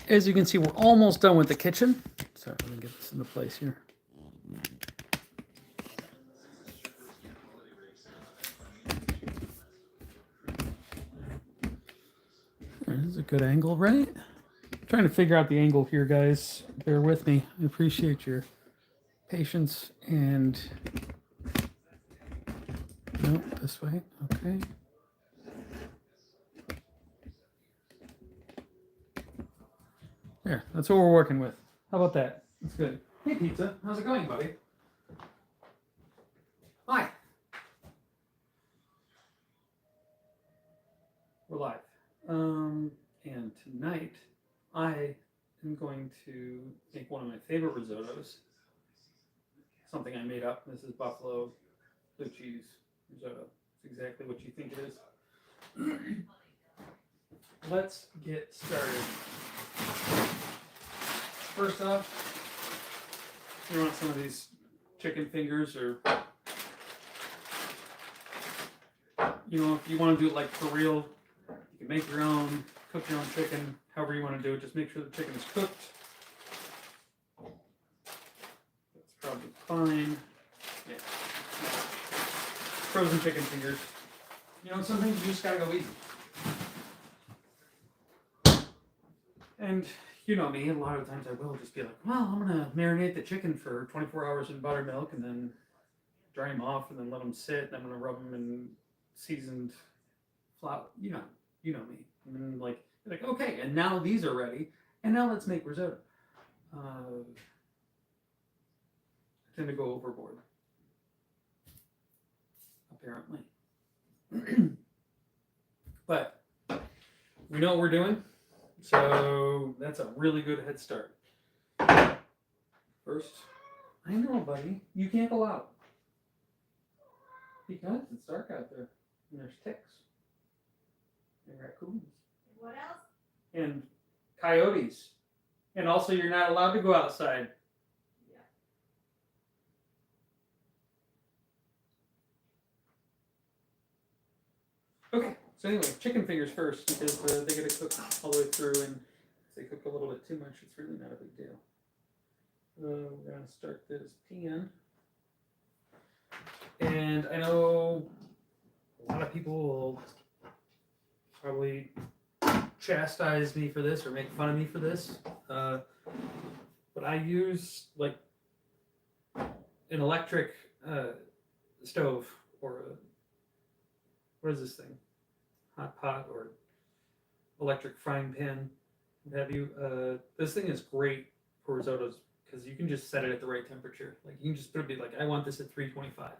as you can see, we're almost done with the kitchen. Sorry, let me get this into place here. This is a good angle, right? I'm trying to figure out the angle here, guys. Bear with me. I appreciate your patience. And no, this way. Okay. There, that's what we're working with. How about that? That's good. Hey, pizza. How's it going, buddy? Hi. We're live. And tonight I am going to make one of my favorite risottos. Something I made up. This is buffalo blue cheese risotto. It's exactly what you think it is. Let's get started. First off, you want some of these chicken fingers, or if you want to do it like for real, you can make your own, cook your own chicken, however you want to do it. Just make sure the chicken is cooked. That's probably fine. Yeah. Frozen chicken fingers. Sometimes you just gotta go easy. And you know me, a lot of times I will just be like, well, I'm gonna marinate the chicken for 24 hours in buttermilk and then dry them off and then let them sit. And I'm gonna rub them in seasoned flour. You know me. And then like okay, and now these are ready, and now let's make risotto. I tend to go overboard, apparently. But we know what we're doing, so that's a really good head start. First, I know, buddy, you can't go out because it's dark out there, and there's ticks and raccoons. What else? And coyotes. And also, you're not allowed to go outside. Yeah. Okay, so anyway, chicken fingers first, because they get to cook all the way through, and if they cook a little bit too much, it's really not a big deal. We're going to start this pan. And I know a lot of people will probably chastise me for this or make fun of me for this, but I use like an electric stove or what is this thing? Hot pot or electric frying pan, what have you. This thing is great for risottos because you can just set it at the right temperature. Like you can just put it like, I want this at 325,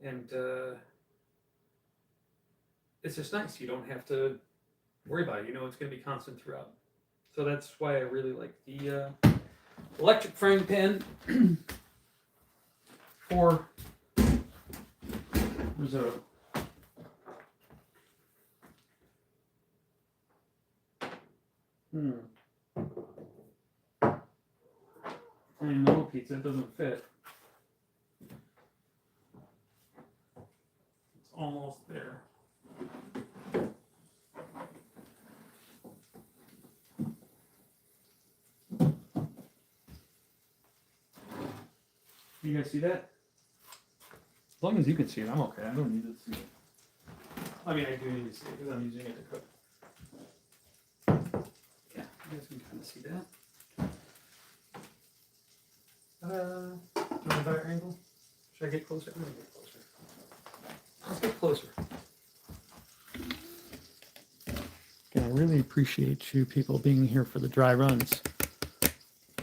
and it's just nice. You don't have to worry about it. It's going to be constant throughout. So that's why I really like the electric frying pan for risotto. I know, pizza, it doesn't fit. It's almost there. You guys see that? As long as you can see it, I'm okay. I don't need to see it. I mean, I do need to see it because I'm using it to cook. Yeah, you guys can kind of see that. Want a better angle? Should I get closer? I'm going to get closer. Let's get closer. Again, I really appreciate you people being here for the dry runs.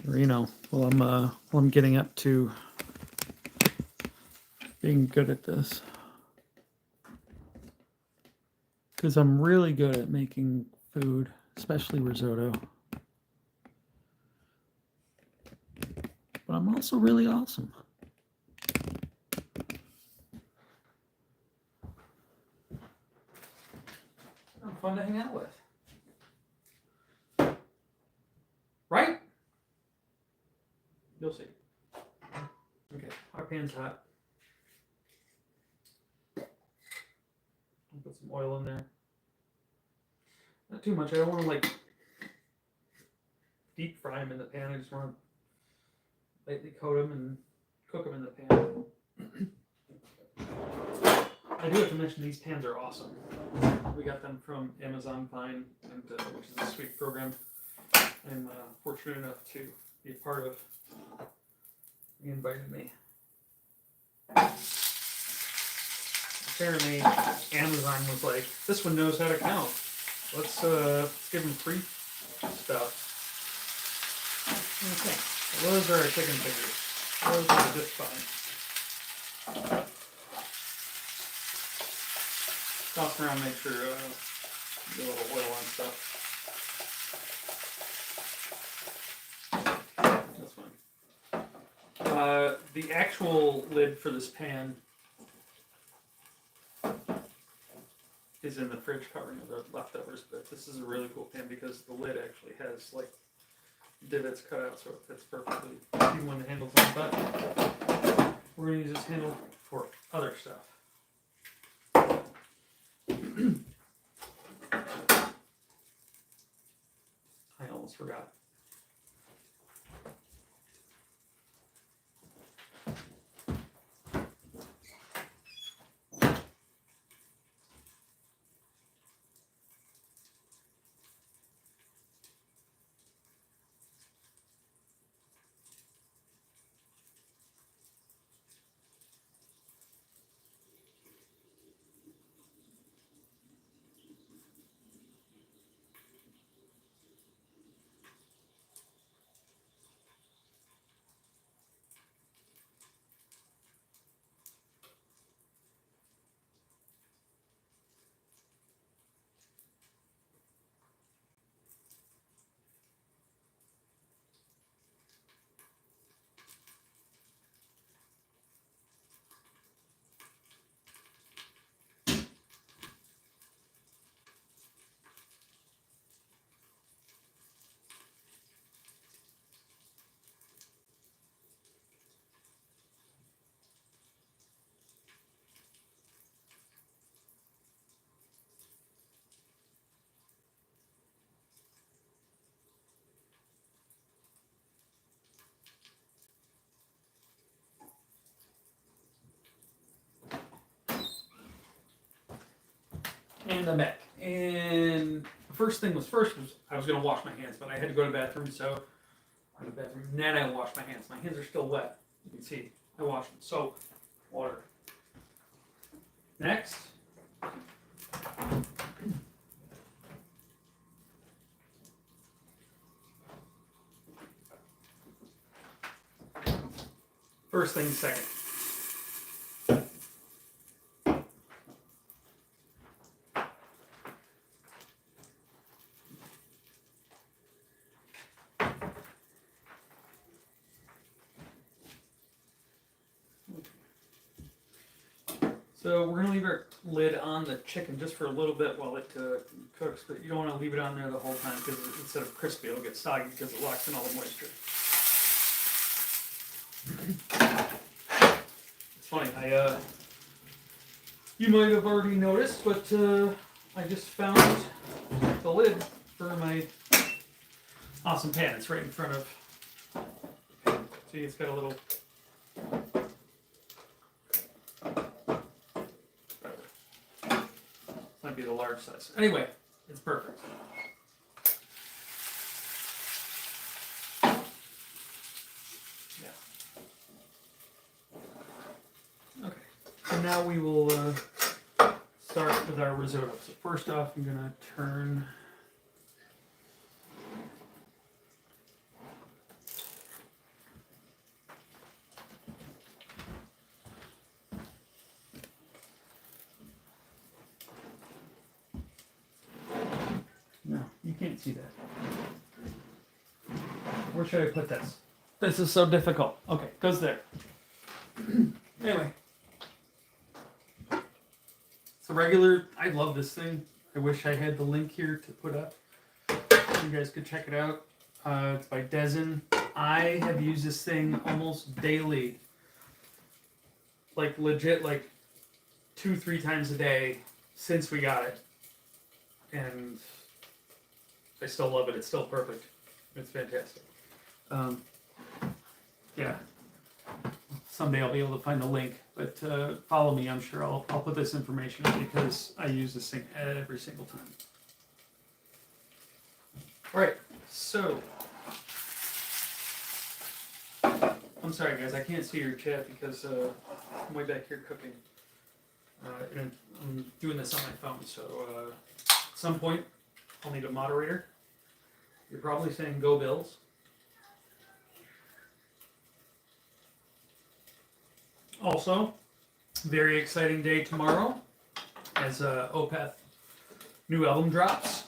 Or, while I'm getting up to being good at this. Because I'm really good at making food, especially risotto. But I'm also really awesome. I'm fun to hang out with. Right? You'll see. Okay, our pan's hot. I'll put some oil in there. Not too much. I don't want to deep fry them in the pan. I just want to lightly coat them and cook them in the pan. I do have to mention these pans are awesome. We got them from Amazon Prime, and which is a sweet program. I'm fortunate enough to be a part of. He invited me. Apparently, Amazon was like, "This one knows how to count. Let's give him free stuff." Okay, well, those are our chicken fingers. Those are just fine. Toss around, make sure get a little oil on stuff. That's fine. The actual lid for this pan is in the fridge covering of the leftovers, but this is a really cool pan because the lid actually has like divots cut out, so it fits perfectly even when the handle's on. But we're going to use this handle for other stuff. I almost forgot. And I'm back. And the first thing was I was going to wash my hands, but I had to go to the bathroom, so I went to the bathroom. And then I washed my hands. My hands are still wet. You can see I washed them. So, water. Next. First thing second. So we're going to leave our lid on the chicken just for a little bit while it cooks, but you don't want to leave it on there the whole time because instead of crispy, it'll get soggy because it locks in all the moisture. It's funny, you might have already noticed, but I just found the lid for my awesome pan. It's right in front of the pan. See, it's got a little... Might be the large size. Anyway, it's perfect. Yeah. Okay. So now we will start with our risotto. So first off, I'm gonna turn can't see that. Where should I put this? This is so difficult. Okay, goes there. Anyway. It's a regular, I love this thing. I wish I had the link here to put up. You guys could check it out. It's by Dezen. I have used this thing almost daily. Like legit, like 2-3 times a day since we got it. And I still love it. It's still perfect. It's fantastic. Yeah. Someday I'll be able to find the link, but follow me. I'm sure I'll put this information up because I use this thing every single time. All right, so I'm sorry guys, I can't see your chat because I'm way back here cooking, and I'm doing this on my phone. So at some point I'll need a moderator. You're probably saying "Go Bills." Also, very exciting day tomorrow as Opeth new album drops.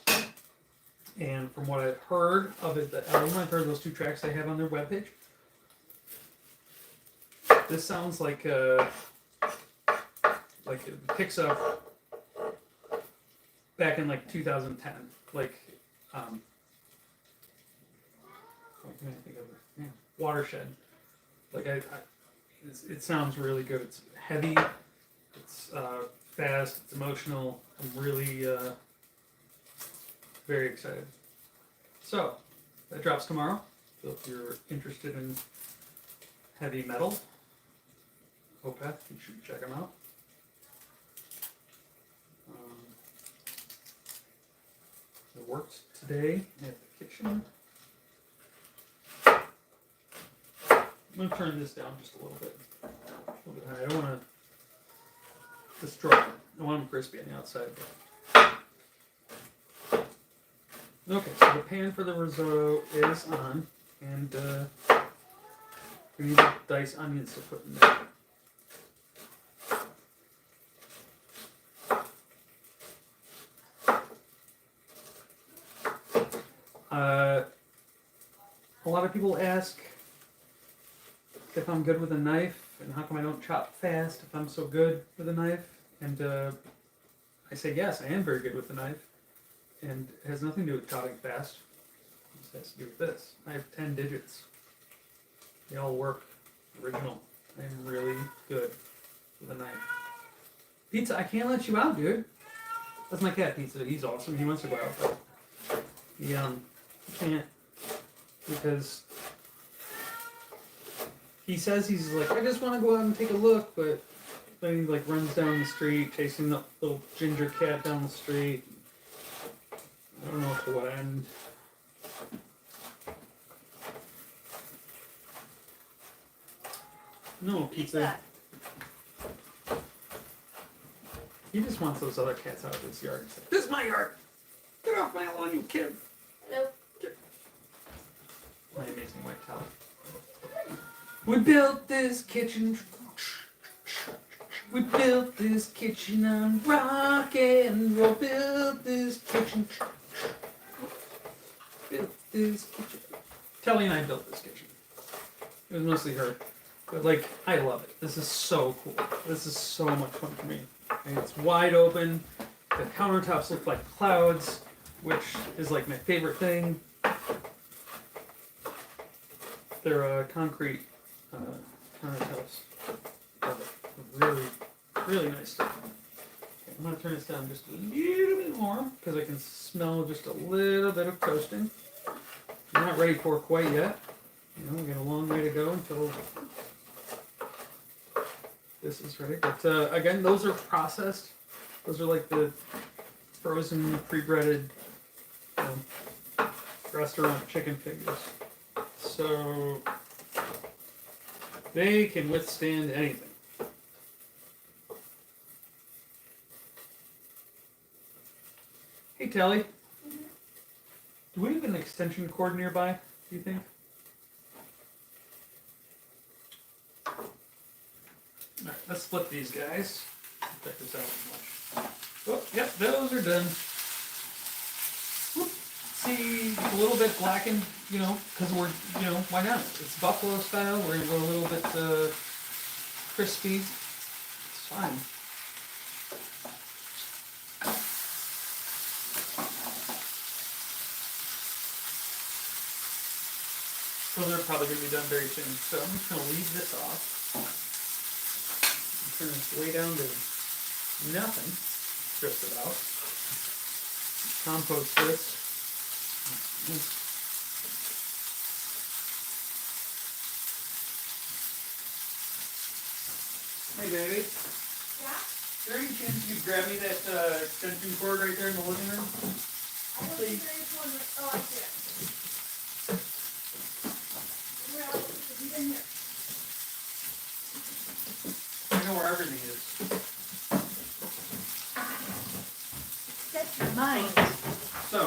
And from what I've heard of it, the album, I've heard those 2 tracks they have on their webpage. This sounds like it picks up back in like 2010, like what can I think of it? Yeah, Watershed. Like it sounds really good. It's heavy, it's fast, it's emotional. I'm really very excited. So that drops tomorrow. So if you're interested in heavy metal, Opeth, you should check them out. I worked today at the kitchen. I'm going to turn this down just a little bit high. I don't want to destroy it. I want them crispy on the outside. Okay, so the pan for the risotto is on, and we need to dice onions to put in there. A lot of people ask if I'm good with a knife, and how come I don't chop fast if I'm so good with a knife. And I say yes, I am very good with the knife, and it has nothing to do with chopping fast. It has to do with this. I have 10 digits. They all work original. I am really good with a knife. Pizza, I can't let you out, dude. That's my cat, Pizza. He's awesome. He wants to go out, but he can't, because he says he's like, I just want to go out and take a look, but then he like runs down the street chasing the little ginger cat down the street. I don't know to what end. No, Pizza. He just wants those other cats out of his yard. He's like, this is my yard! Get off my lawn, you kid! Nope. My amazing white towel. We built this kitchen. We built this kitchen on rock and roll. Built this kitchen. Built this kitchen. Telly and I built this kitchen. It was mostly her. But, like, I love it. This is so cool. This is so much fun for me. And it's wide open. The countertops look like clouds, which is, like, my favorite thing. They're concrete countertops. Love it. Really, really nice stuff. Okay, I'm going to turn this down just a little bit more because I can smell just a little bit of toasting. I'm not ready for it quite yet. You know, we got a long way to go until this is ready. But again, those are processed. Those are like the frozen, pre-breaded restaurant chicken fingers. So they can withstand anything. Hey, Telly. Do we have an extension cord nearby, do you think? Alright, let's split these guys. Check this out much. Oh, yep, those are done. Whoop. See, a little bit blackened, you know, because we're, you know, why not? It's buffalo style. We're going to go a little bit crispy. It's fine. Those are probably going to be done very soon. So I'm just going to leave this off. Turn this way down to nothing, just about. Compost this. Hey, baby. Yeah? Is there any chance you could grab me that extension cord right there in the living room? I don't think there is one. Oh, I see it. Well, it's in here. I know where everything is. Set your mind. So,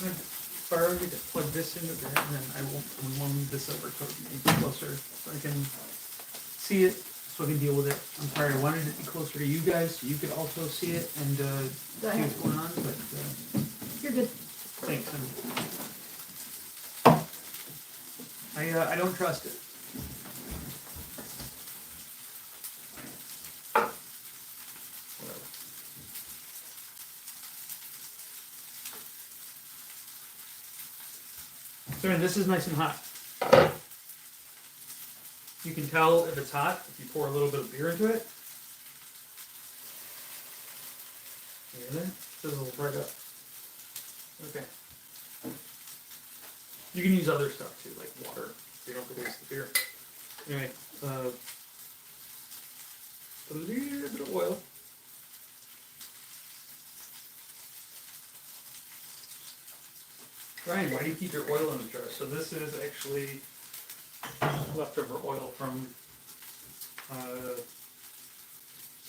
if I were to plug this into there, and then we won't move this over so it can be closer so I can see it, so I can deal with it. I'm sorry, I wanted it to be closer to you guys so you could also see it and see what's going on, but You're good. thanks. I don't trust it. Whatever. So this is nice and hot. You can tell if it's hot if you pour a little bit of beer into it. You hear that? It sizzles right up. Okay. You can use other stuff too, like water, so you don't have to waste the beer. Anyway, put a little bit of oil. Ryan, why do you keep your oil in the jar? So this is actually leftover oil from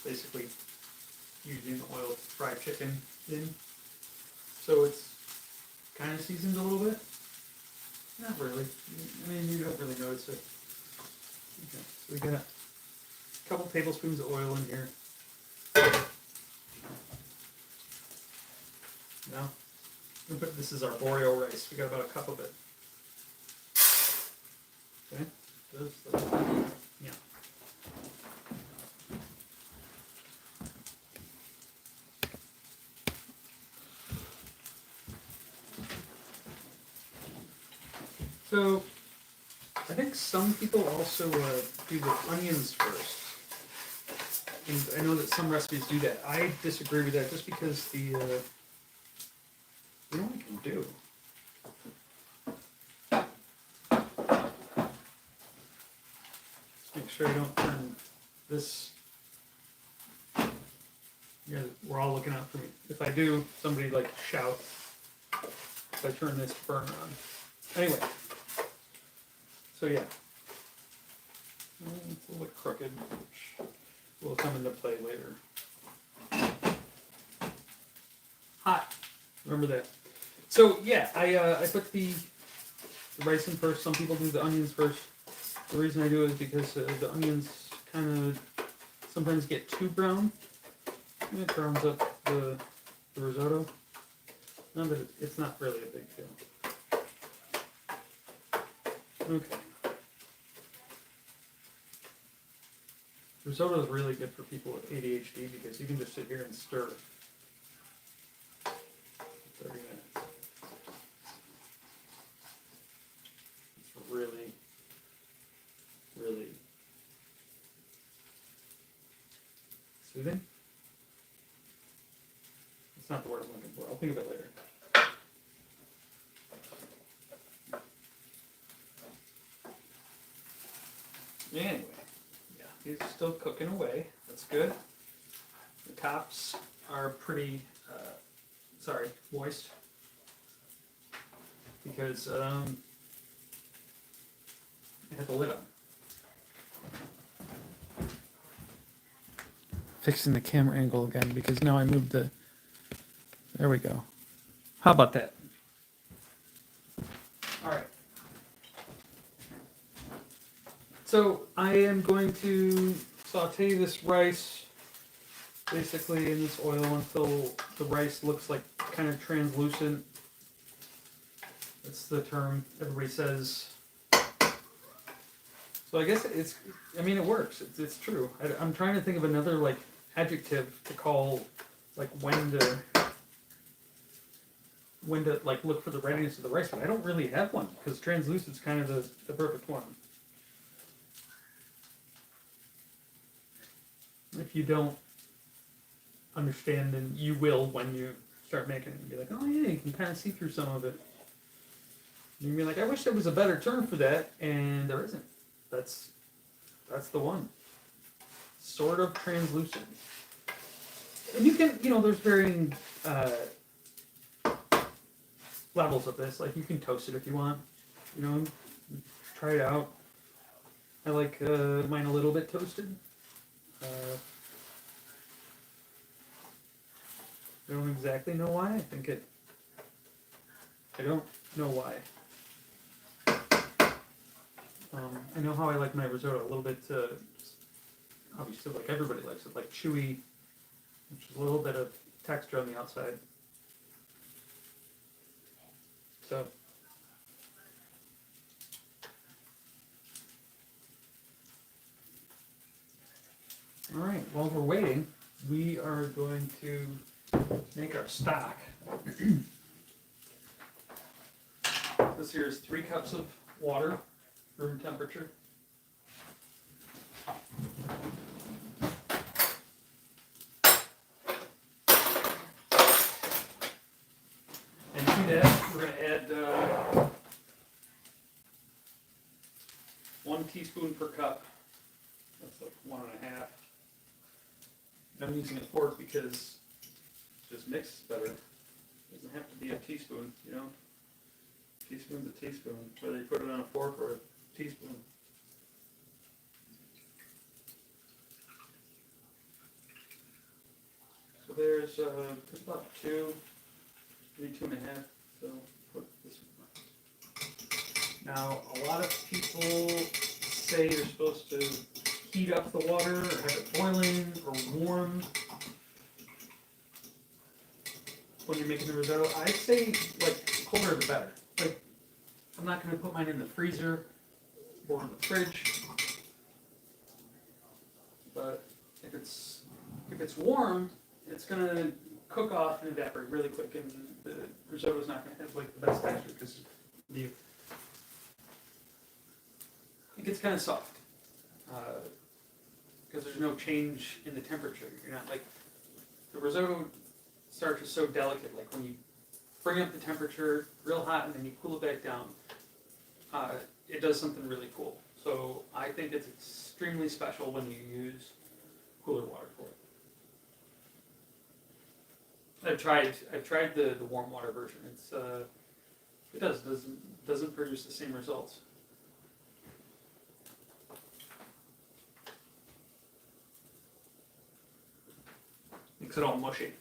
basically using oil to fry chicken in. So it's kind of seasoned a little bit. Not really. I mean, you don't really notice it. Okay, so we got a couple tablespoons of oil in here. Now, this is our boreal rice. We got about a cup of it. Okay. Yeah. So, I think some people also do the onions first. And I know that some recipes do that. I disagree with that just because the what I can do. Just make sure I don't turn this. Yeah, we're all looking out for me. If I do, somebody like shout if I turn this burner on. Anyway, so yeah, it's a little bit crooked, which will come into play later. Hot. Remember that. So yeah, I put the rice in first. Some people do the onions first. The reason I do it is because the onions kind of sometimes get too brown. And it browns up the risotto. No, but it's not really a big deal. Okay. Risotto is really good for people with ADHD because you can just sit here and stir. 30 minutes. It's really, really soothing. It's not the word I'm looking for. I'll think of it later. Anyway, yeah, he's still cooking away. That's good. The tops are pretty, moist. Because I had the lid on. Fixing the camera angle again because now I moved the. There we go. How about that? All right. So I am going to saute this rice basically in this oil until the rice looks like kind of translucent. That's the term everybody says. So I guess it works. It's true. I'm trying to think of another like adjective to call like when to like look for the readiness of the rice, but I don't really have one because translucent is kind of the perfect one. If you don't understand, then you will when you start making it and be like, oh yeah, you can kind of see through some of it. And you'll be like, I wish there was a better term for that, and there isn't. That's the one. sort of translucent. And you can, there's varying levels of this. Like, you can toast it if you want. Try it out. I like mine a little bit toasted. I don't exactly know why. I don't know why. I know how I like my risotto, a little bit, obviously like everybody likes it, like chewy, which is a little bit of texture on the outside. So, all right, while we're waiting, we are going to make our stock. This here is 3 cups of water, room temperature. And to that, we're going to add 1 teaspoon per cup. That's like 1.5. I'm using a fork because it just mixes better. It doesn't have to be a teaspoon, Teaspoon's a teaspoon, whether you put it on a fork or a teaspoon. So there's about 2, maybe 2.5. So put this one. Now, a lot of people say you're supposed to heat up the water or have it boiling or warm when you're making the risotto. I say like colder the better. Like, I'm not going to put mine in the freezer or in the fridge, but if it's warm, it's going to cook off and evaporate really quick, and the risotto is not going to have like the best texture because it gets kind of soft. Because there's no change in the temperature. You're not like, the risotto starch is so delicate, like when you bring up the temperature real hot and then you cool it back down, it does something really cool. So I think it's extremely special when you use cooler water for it. I've tried the warm water version. It doesn't produce the same results. Makes it all mushy.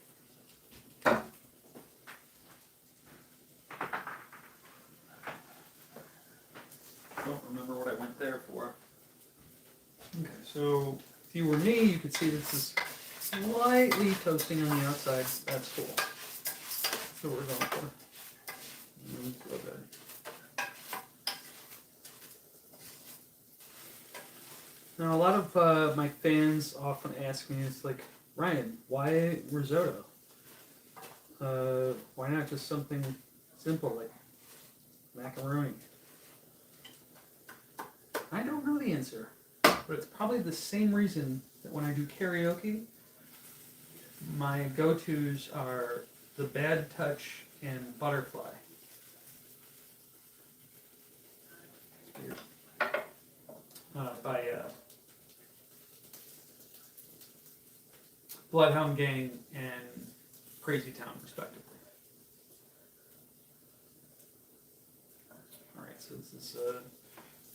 Don't remember what I went there for. Okay, so if you were me, you could see this is slightly toasting on the outside. That's cool. That's what we're going for. So good. Now, a lot of my fans often ask me, it's like, Ryan, why risotto? Why not just something simple like macaroni? I don't know the answer, but it's probably the same reason that when I do karaoke, my go-tos are The Bad Touch and Butterfly. By Bloodhound Gang and Crazy Town, respectively. Alright, so this is, you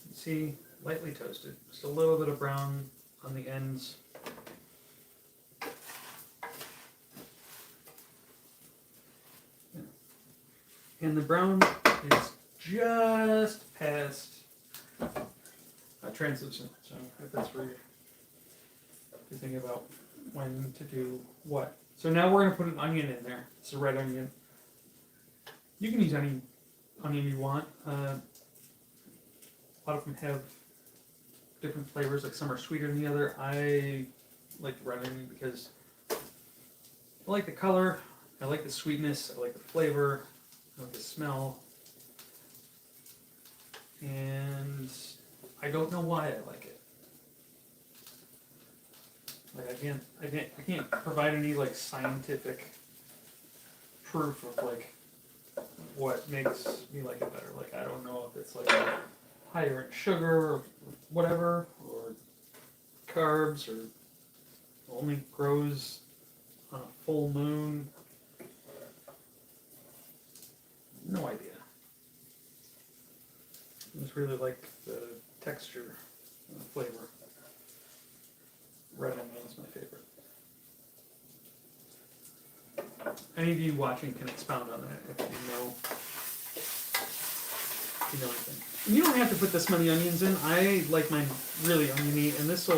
can see, lightly toasted. Just a little bit of brown on the ends. Yeah. And the brown is just past translucent, so if that's where you're thinking about when to do what. So now we're going to put an onion in there. It's a red onion. You can use any onion you want. A lot of them have different flavors, like some are sweeter than the other. I like the red onion because I like the color, I like the sweetness, I like the flavor, I like the smell. And I don't know why I like it. Like I can't provide any like scientific proof of like what makes me like it better. Like I don't know if it's like higher in sugar or whatever, or carbs or only grows on a full moon. No idea. I just really like the texture and the flavor. Red onion is my favorite. Any of you watching can expound on that if you know anything. And you don't have to put this many onions in. I like mine really oniony, and it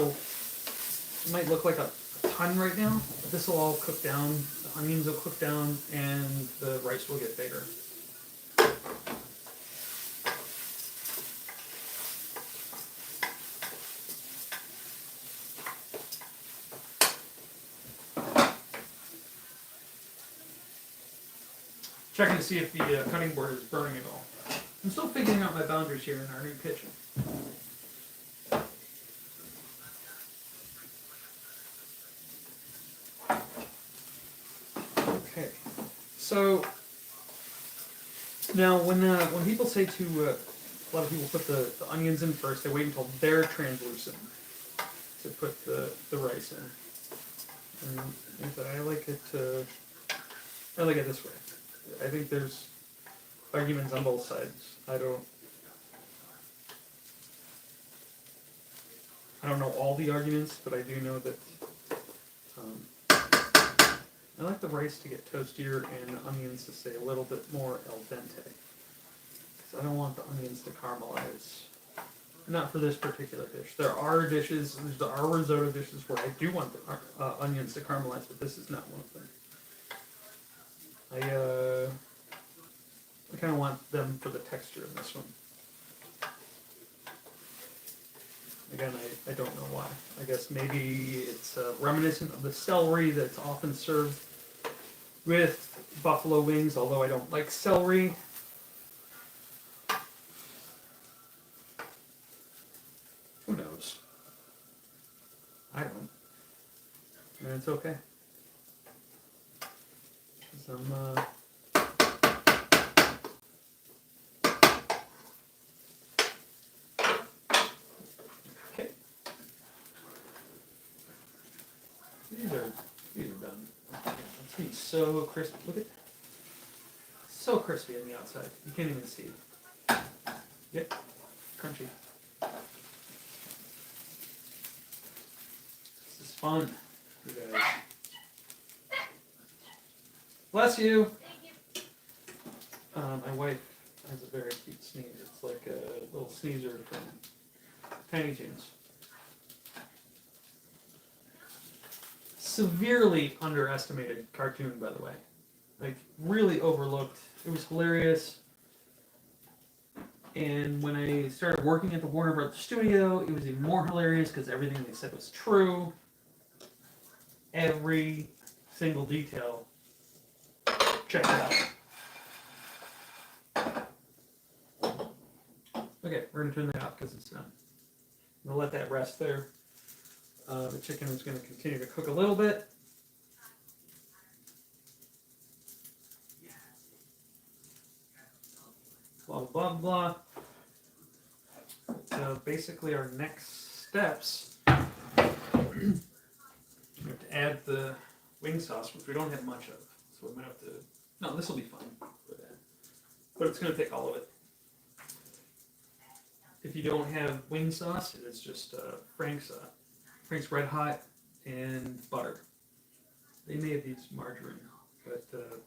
might look like a ton right now, but this will all cook down. The onions will cook down, and the rice will get bigger. Checking to see if the cutting board is burning at all. I'm still figuring out my boundaries here in our new kitchen. Okay, so now when people say to a lot of people put the onions in first, they wait until they're translucent to put the rice in. And I like it this way. I think there's arguments on both sides. I don't know all the arguments, but I do know that I like the rice to get toastier and the onions to stay a little bit more al dente. Because I don't want the onions to caramelize. Not for this particular dish. There are risotto dishes where I do want the onions to caramelize, but this is not one of them. I kind of want them for the texture in this one. Again, I don't know why. I guess maybe it's reminiscent of the celery that's often served with buffalo wings, although I don't like celery. Who knows? I don't. And it's okay. Okay. These are done. It's gonna be so crispy. Look at so crispy on the outside. You can't even see. Yep. Crunchy. This is fun, you guys. Bless you. My wife has a very cute sneeze. It's like a little sneezer from Tiny Toons. Severely underestimated cartoon, by the way. Like, really overlooked. It was hilarious. And when I started working at the Warner Brothers studio, it was even more hilarious because everything they said was true. Every single detail. Check it out. Okay, we're going to turn that off because it's done. I'm going to let that rest there. The chicken is going to continue to cook a little bit. Blah, blah, blah. So basically our next steps, we have to add the wing sauce, which we don't have much of. So we might have to, no, this will be fine for that. But it's going to take all of it. If you don't have wing sauce, it is just Frank's Red Hot and butter. They may have used margarine, but if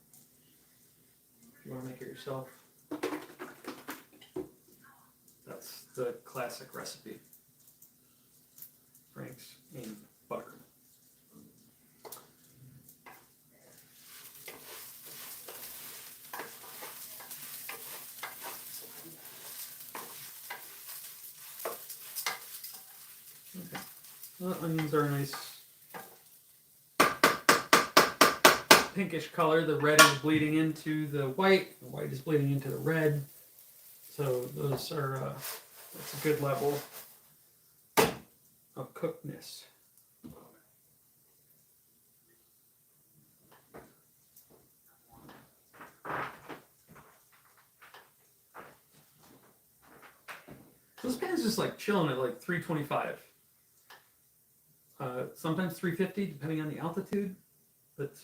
you want to make it yourself, that's the classic recipe. Frank's and butter. Okay. Well, onions are a nice pinkish color. The red is bleeding into the white. The white is bleeding into the red. So those are that's a good level of cookedness. This pan's just like chilling at like 325. Sometimes 350, depending on the altitude. But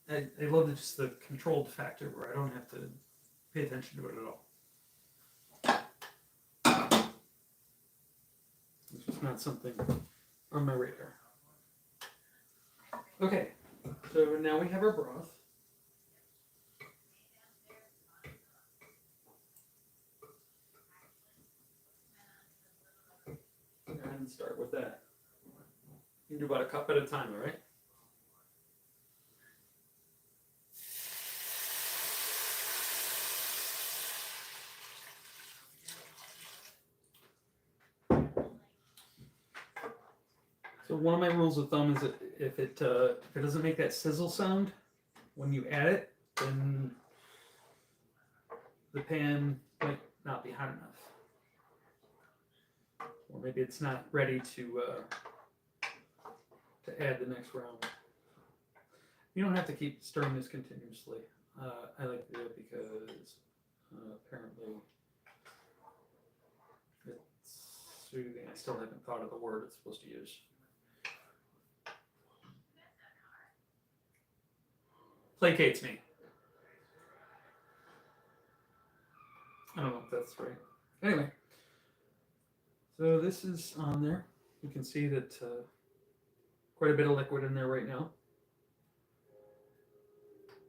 I love just the controlled factor where I don't have to pay attention to it at all. It's just not something on my radar. Okay, so now we have our broth. Go ahead and start with that. You can do about a cup at a time, all right? So one of my rules of thumb is that if it doesn't make that sizzle sound when you add it, then the pan might not be hot enough, or maybe it's not ready to add the next round. You don't have to keep stirring this continuously. I like to do it because apparently it's soothing. I still haven't thought of the word it's supposed to use. Placates me. I don't know if that's right. Anyway, so this is on there. You can see that quite a bit of liquid in there right now,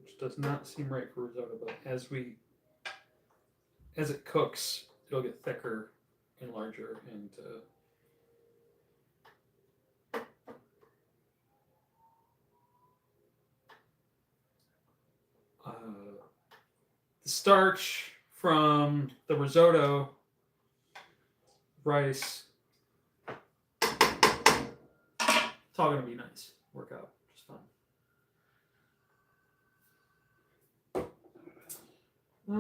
which does not seem right for risotto, but as it cooks, it'll get thicker and larger, and the starch from the risotto rice, it's all going to be nice, work out just fine.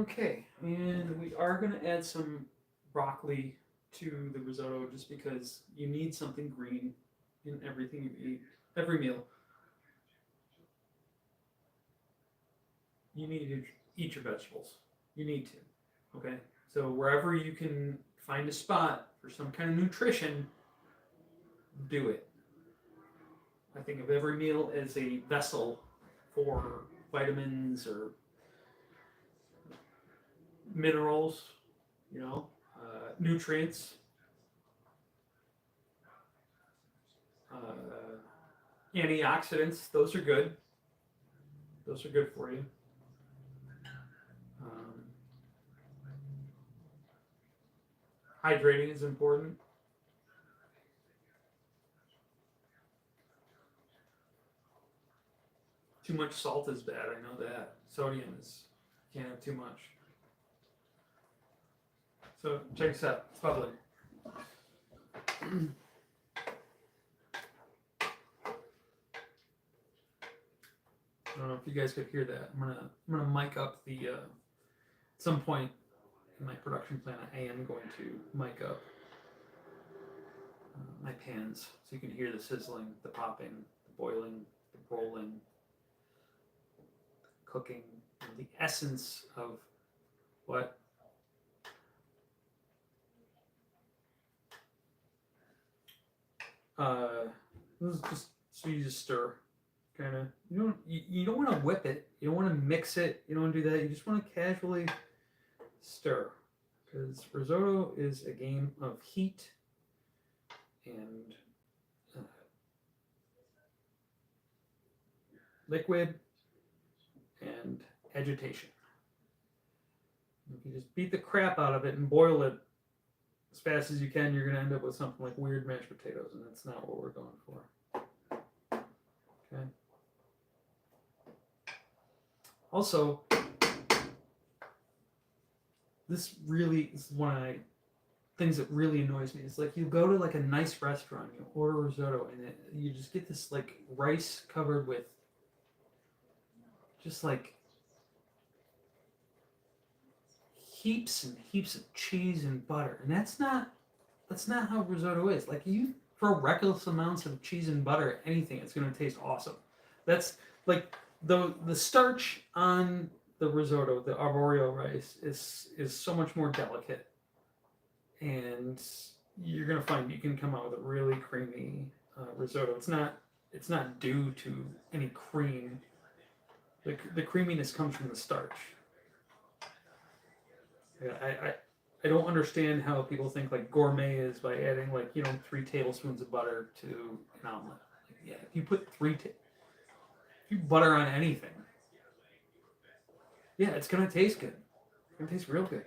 Okay, and we are going to add some broccoli to the risotto just because you need something green in everything you eat, every meal. You need to eat your vegetables. You need to, okay? So wherever you can find a spot for some kind of nutrition, do it. I think of every meal as a vessel for vitamins or minerals, nutrients, antioxidants. Those are good. Those are good for you. Hydrating is important. Too much salt is bad, I know that. Sodium is, can't have too much. So check this out, it's bubbling. I don't know if you guys could hear that. I'm gonna mic up the at some point in my production plan. I am going to mic up my pans so you can hear the sizzling, the popping, the boiling, the rolling, cooking, and the essence of what this is just so you just stir. Kind of, you don't want to whip it, you don't want to mix it, you don't want to do that. You just want to casually stir, because risotto is a game of heat and liquid and agitation. If you just beat the crap out of it and boil it as fast as you can, you're going to end up with something like weird mashed potatoes, and that's not what we're going for. Okay. Also, this really is one of the things that really annoys me. It's like you go to like a nice restaurant, you order risotto, and you just get this like rice covered with just like heaps and heaps of cheese and butter, and that's not how risotto is. Like, you throw reckless amounts of cheese and butter at anything, it's going to taste awesome. That's like the starch on the risotto, the arborio rice, is so much more delicate, and you're gonna find you can come out with a really creamy risotto. It's not due to any cream. The creaminess comes from the starch. Yeah, I don't understand how people think like gourmet is by adding like 3 tablespoons of butter to an omelet. Like, yeah, if you put if you butter on anything, yeah, it's gonna taste good. It's gonna taste real good.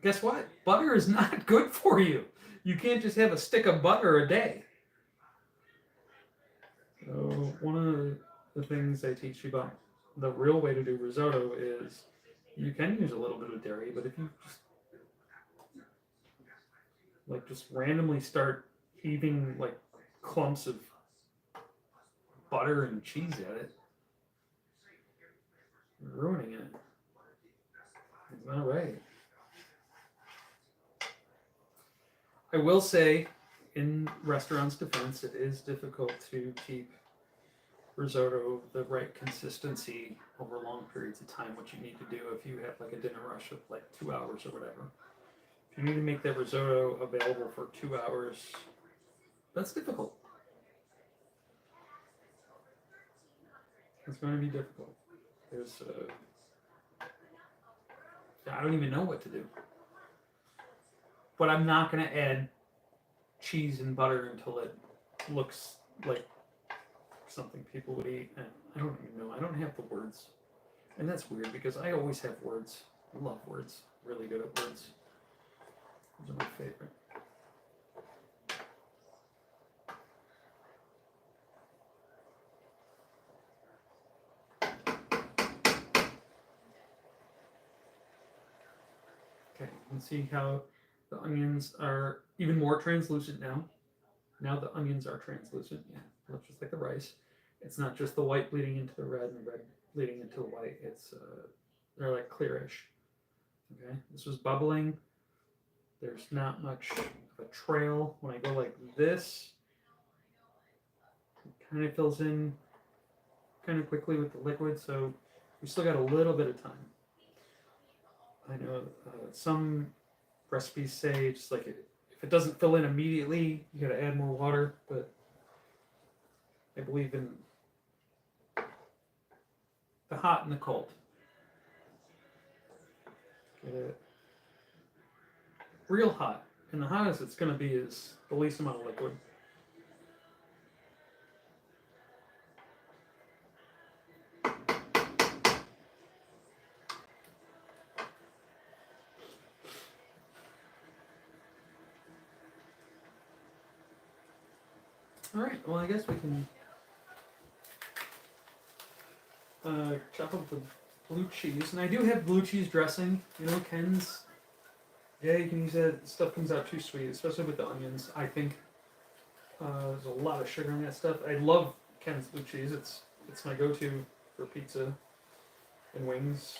Guess what? Butter is not good for you. You can't just have a stick of butter a day. So one of the things I teach you about the real way to do risotto is you can use a little bit of dairy, but if you just randomly start heaving like clumps of butter and cheese at it, you're ruining it. It's not right. I will say, in restaurants' defense, it is difficult to keep risotto the right consistency over long periods of time, what you need to do if you have like a dinner rush of like 2 hours or whatever. If you need to make that risotto available for 2 hours, that's difficult. It's going to be difficult. There's I don't even know what to do. But I'm not going to add cheese and butter until it looks like something people would eat. And I don't even know. I don't have the words. And that's weird because I always have words. I love words. Really good at words. Those are my favorite. Okay, you can see how the onions are even more translucent now. Now the onions are translucent, yeah, looks just like the rice. It's not just the white bleeding into the red and the red bleeding into the white. It's they're like clearish. Okay, this was bubbling. There's not much of a trail. When I go like this, it kind of fills in kind of quickly with the liquid, so we still got a little bit of time. I know some recipes say just like if it doesn't fill in immediately, you got to add more water, but I believe in the hot and the cold. Get it real hot, and the hottest it's going to be is the least amount of liquid. All right, well, I guess we can chop up the blue cheese. And I do have blue cheese dressing. Ken's, yeah, you can use that. Stuff comes out too sweet, especially with the onions. I think there's a lot of sugar in that stuff. I love Ken's blue cheese. It's my go-to for pizza and wings.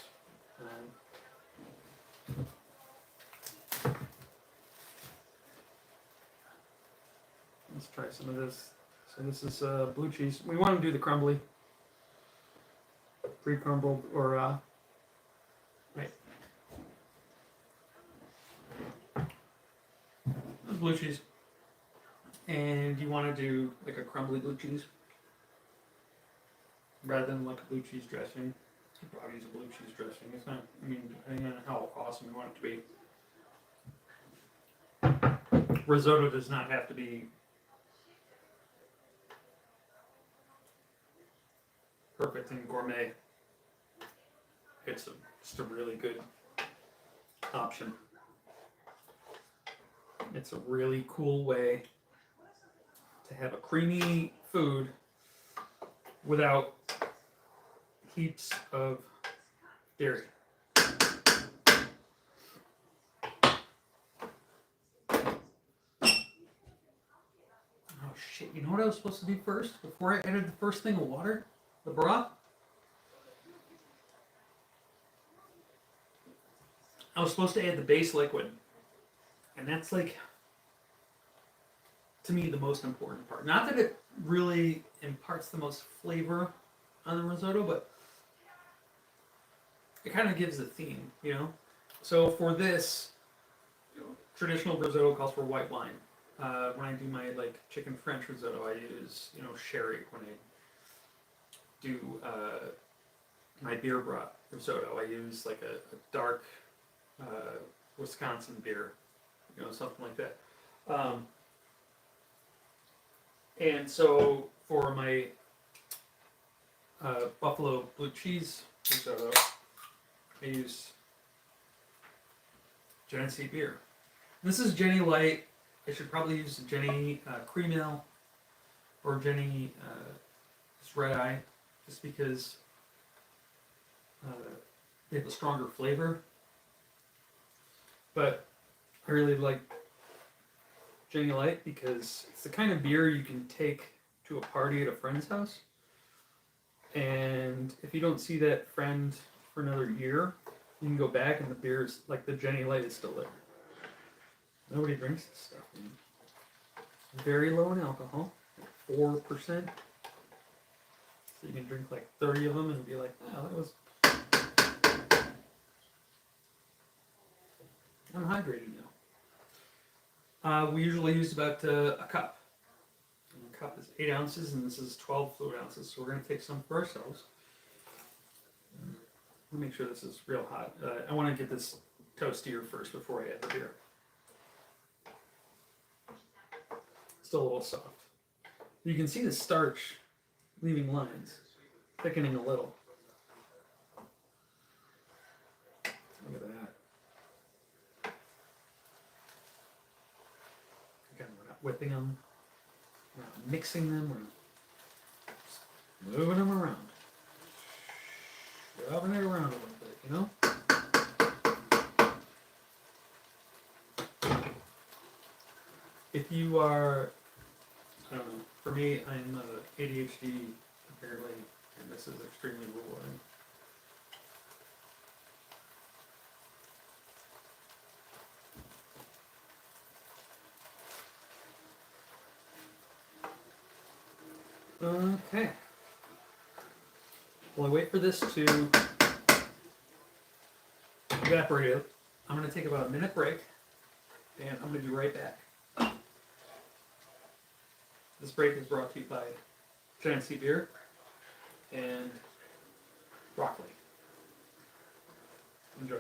Let's try some of this. So this is blue cheese. We want to do the crumbly, pre-crumbled, or right. This is blue cheese, and you want to do like a crumbly blue cheese rather than like a blue cheese dressing. You could probably use a blue cheese dressing. It's not. I mean, depending on how awesome you want it to be. Risotto does not have to be perfect and gourmet. It's just a really good option. It's a really cool way to have a creamy food without heaps of dairy. Oh shit, you know what I was supposed to do first? Before I added the first thing of water? The broth? I was supposed to add the base liquid. And that's like, to me, the most important part. Not that it really imparts the most flavor on the risotto, but it kind of gives a theme, So for this, traditional risotto calls for white wine. When I do my like chicken French risotto, I use sherry. When I do my beer brought risotto, I use like a dark Wisconsin beer, something like that. And so for my buffalo blue cheese risotto, I use Genesee beer. This is Jenny Light. I should probably use Jenny Cream Ale or Jenny just Red Eye, just because they have a stronger flavor. But I really like Jenny Light because it's the kind of beer you can take to a party at a friend's house. And if you don't see that friend for another year, you can go back and the beer's like the Jenny Light is still there. Nobody drinks this stuff, man. Very low in alcohol, like 4%. So you can drink like 30 of them and be like, oh, that was... I'm hydrated now. We usually use about a cup. And a cup is 8 ounces, and this is 12 fluid ounces. So we're going to take some for ourselves. Let me make sure this is real hot. I want to get this toastier first before I add the beer. Still a little soft. You can see the starch leaving lines, thickening a little. Look at that. Again, we're not whipping them, we're not mixing them, we're just moving them around. Shoving it around a little bit, If you are, I don't know, for me, I'm ADHD apparently, and this is extremely rewarding. Okay. While I wait for this to evaporate, I'm going to take about a minute break, and I'm going to be right back. This break is brought to you by Genesee Beer and broccoli. Enjoy.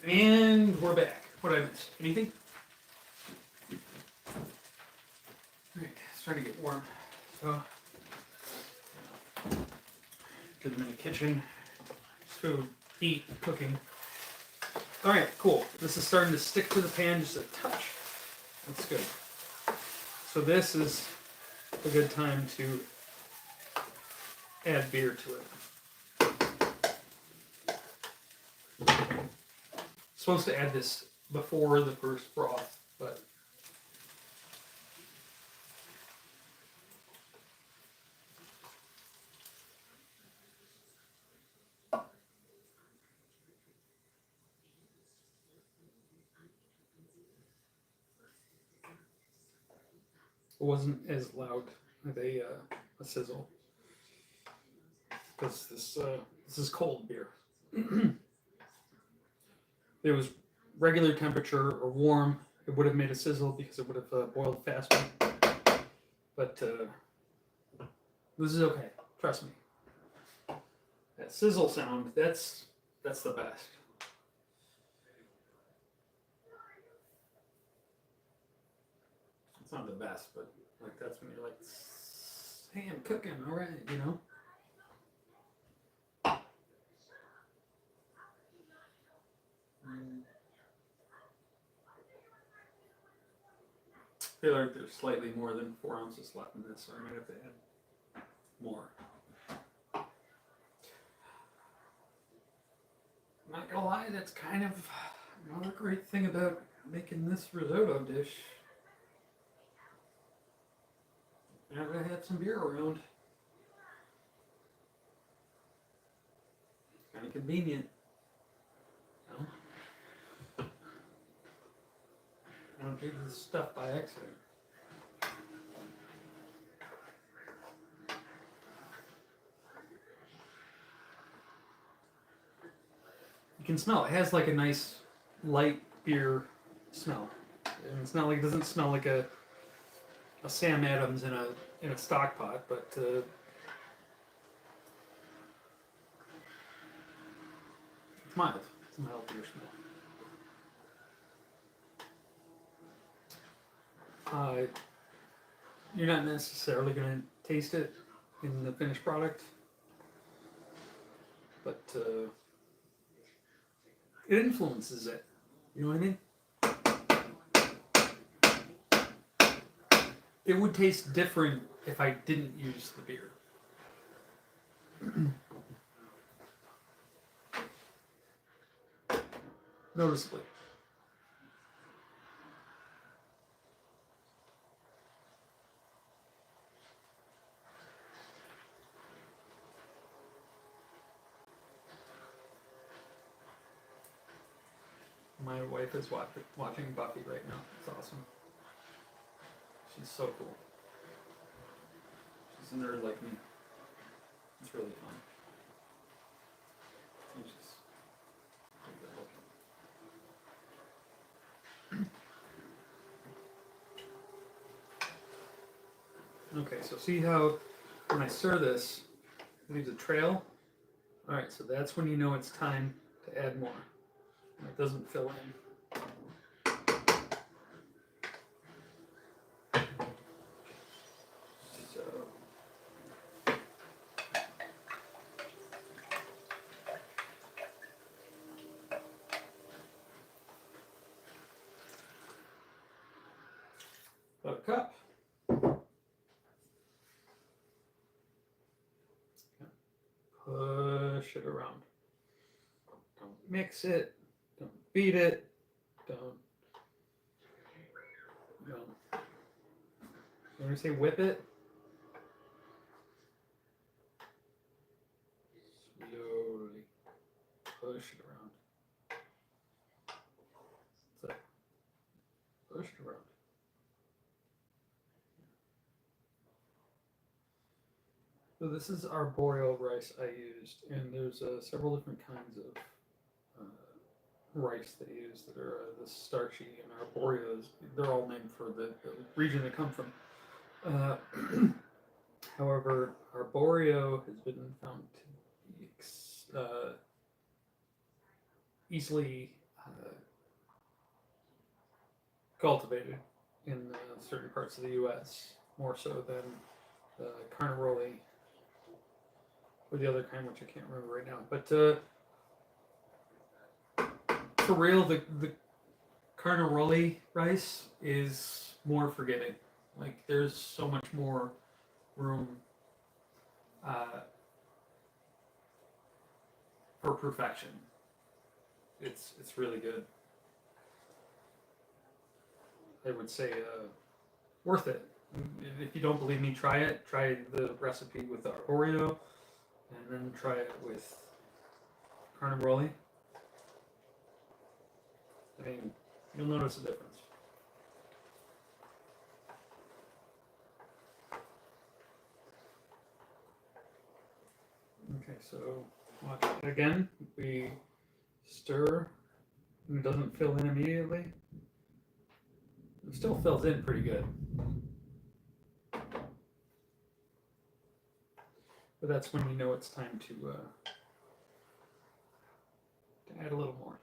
And we're back. What did I miss? Anything? Alright, it's starting to get warm. So, to the mini kitchen. Food, heat, cooking. Alright, cool. This is starting to stick to the pan just a touch. That's good. So this is a good time to add beer to it. Supposed to add this before the first broth, but it wasn't as loud with a sizzle because this is cold beer. If it was regular temperature or warm, it would have made a sizzle because it would have boiled faster. But this is okay. Trust me. That sizzle sound, that's the best. It's not the best, but like that's when you're like, hey, I'm cooking, all right, you know. I feel like there's slightly more than 4 ounces left in this, so I might have to add more. I'm not gonna lie, that's kind of another great thing about making this risotto dish. Now that I have some beer around. Kind of convenient. You know? I don't do this stuff by accident. You can smell it. It has like a nice light beer smell. And it's not like, it doesn't smell like a Sam Adams in a stock pot, but it's mild. It's a mild beer smell. You're not necessarily going to taste it in the finished product, but it influences it. You know what I mean? It would taste different if I didn't use the beer. Noticeably. My wife is watching Buffy right now. It's awesome. She's so cool. She's a nerd like me. It's really fun. She's just okay, so see how when I stir this, it leaves a trail? Alright, so that's when you know it's time to add more. And it doesn't fill in. About a cup. Push it around. Don't mix it. Don't beat it. Don't. When we say whip it, slowly push it around. So, push it around. So this is arborio rice I used, and there's several different kinds of rice they use that are the starchy, and arborios, they're all named for the region they come from. However, arborio has been found to be easily cultivated in certain parts of the U.S., more so than carnaroli, or the other kind, which I can't remember right now. But for real, the carnaroli rice is more forgiving Like there's so much more room for perfection. It's really good. I would say worth it. If you don't believe me, try it. Try the recipe with the Oreo, and then try it with Carnaroli. I mean, you'll notice a difference. Okay, so watch it again. We stir, and it doesn't fill in immediately. It still fills in pretty good. But that's when you know it's time to add a little more.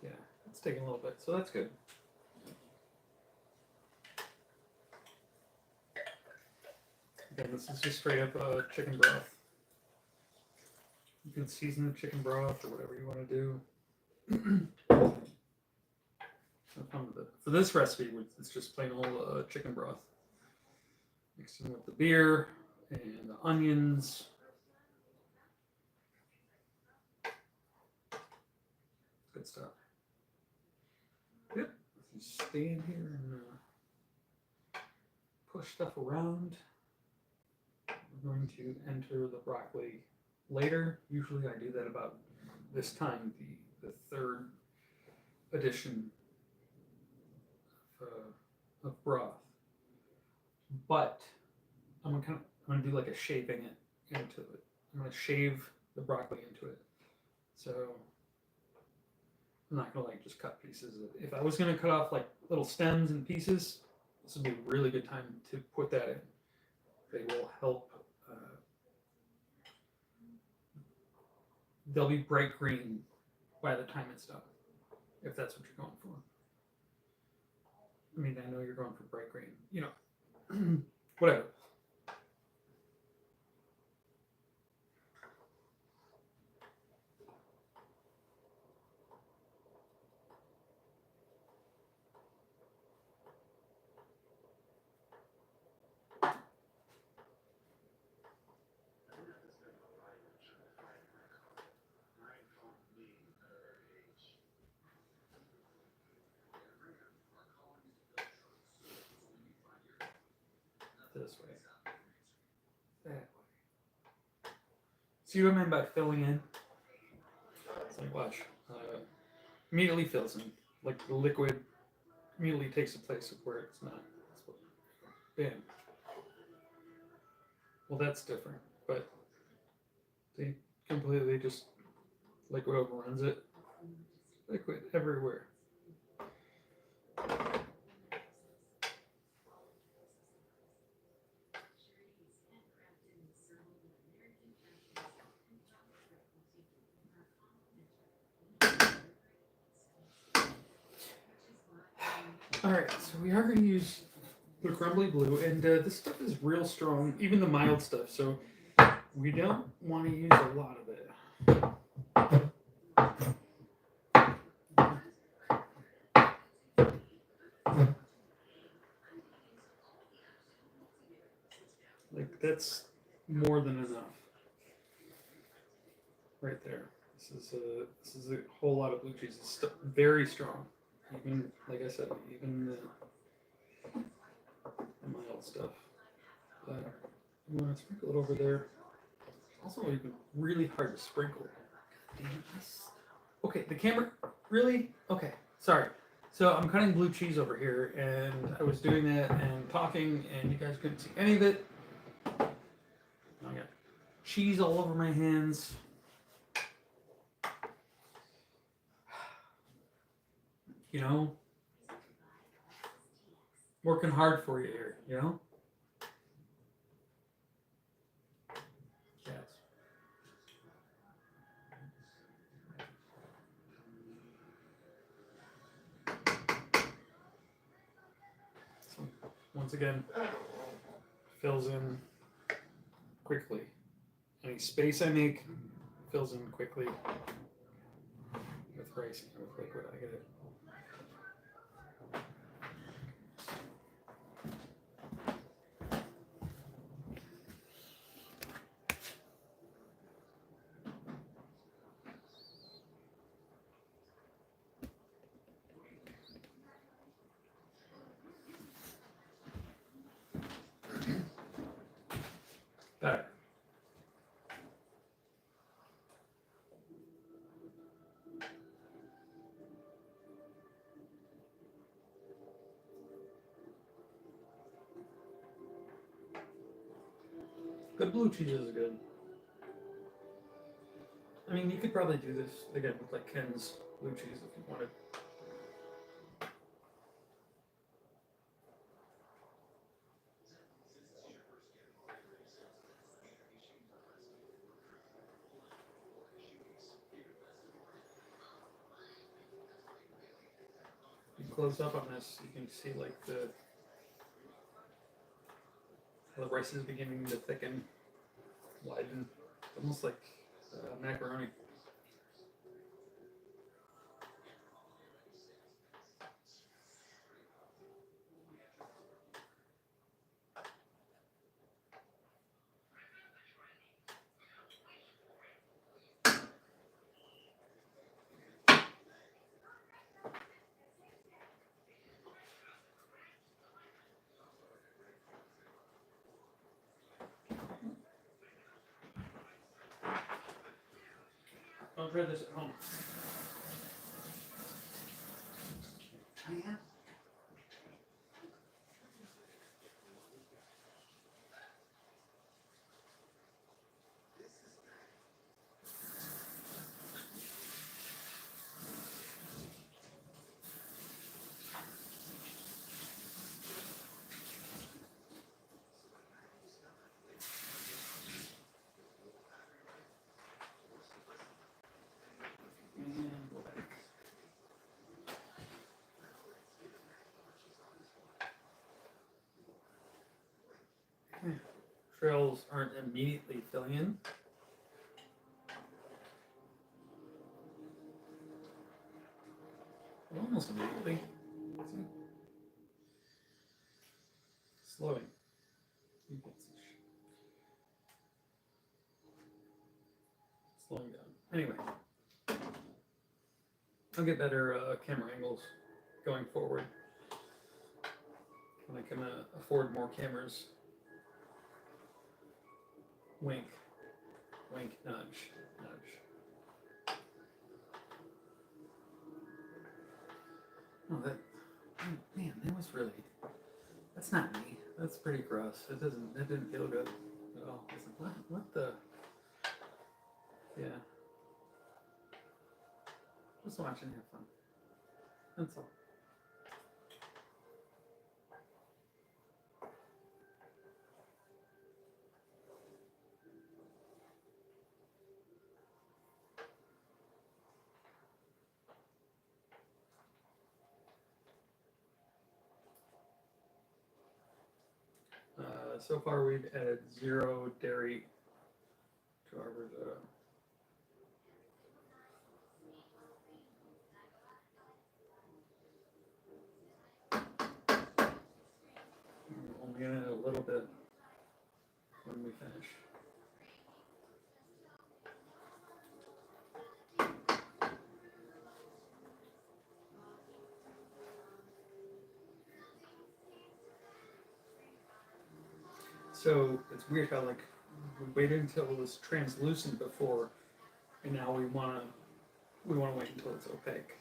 Yeah, it's taking a little bit, so that's good. Again, this is just straight up chicken broth. You can season the chicken broth or whatever you want to do. For this recipe, it's just plain old chicken broth. Mixed in with the beer and the onions. Good stuff. Yep. Just stand here and push stuff around. We're going to enter the broccoli later. Usually I do that about this time, the third addition of broth. But I'm gonna do like a shaving it into it. I'm gonna shave the broccoli into it. So I'm not gonna like just cut pieces. If I was gonna cut off like little stems and pieces, this would be a really good time to put that in. They will help. They'll be bright green by the time it's done, if that's what you're going for. I mean, I know you're going for bright green, you know, whatever. This way. That way. See what I mean by filling in? It's like, watch. Immediately fills in. Like the liquid immediately takes the place of where it's not. Bam. Well, that's different. But they completely just liquid overruns it. Liquid everywhere. Alright, so we are going to use the crumbly blue, and this stuff is real strong, even the mild stuff, so we don't want to use a lot of it. Like, that's more than enough. Right there. This is a whole lot of blue cheese. It's very strong. Even, like I said, even the mild stuff. You want to sprinkle it over there. Also, even really hard to sprinkle. Okay, the camera, really? Okay, sorry. So I'm cutting blue cheese over here, and I was doing that and talking, and you guys couldn't see any of it. I got cheese all over my hands. You know, working hard for you here, you know? Yes. So, once again, fills in quickly. Any space I make fills in quickly with rice and with liquid. I get it. Good blue cheese is good. I mean, you could probably do this again with like Ken's blue cheese if you wanted. You close up on this, you can see like the rice is beginning to thicken, widen, almost like macaroni. I'll try this at home. Yeah. And go back. Okay. Trails aren't immediately filling in. Almost immediately. Slowing. Slowing down. Anyway, I'll get better camera angles going forward when I can afford more cameras. Wink, wink, nudge, nudge. Oh, man, that was really. That's not me. That's pretty gross. That didn't feel good at all. I was like, what the? Yeah. Just watch and have fun. That's all. So far we've added 0 dairy to our risotto. We'll only add a little bit when we finish. So it's weird how like we waited until it was translucent before, and now we wanna wait until it's opaque.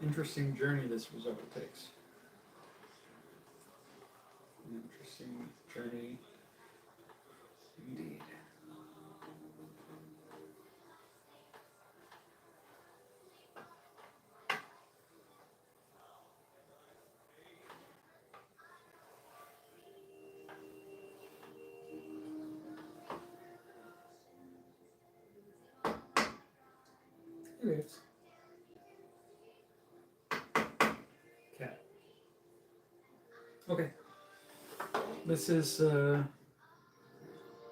Interesting journey this risotto takes. An interesting journey indeed. Anyways. Cat. Okay. This is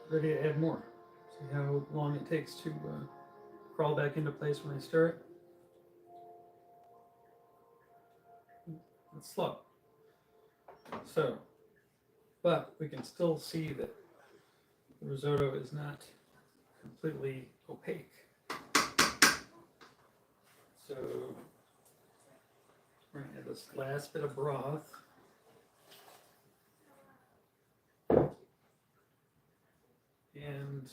ready to add more. See how long it takes to crawl back into place when I stir it. It's slow. So, but we can still see that the risotto is not completely opaque. So we're going to add this last bit of broth. And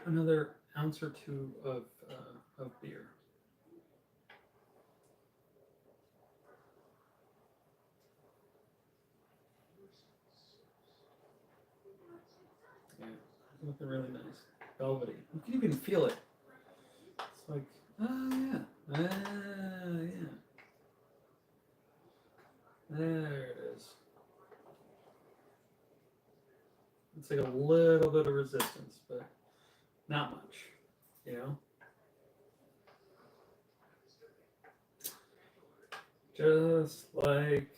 another ounce or two of beer. Yeah, it's looking really nice, velvety. You can even feel it. It's like, oh yeah, yeah. There it is. It's like a little bit of resistance, but not much, you know? Just like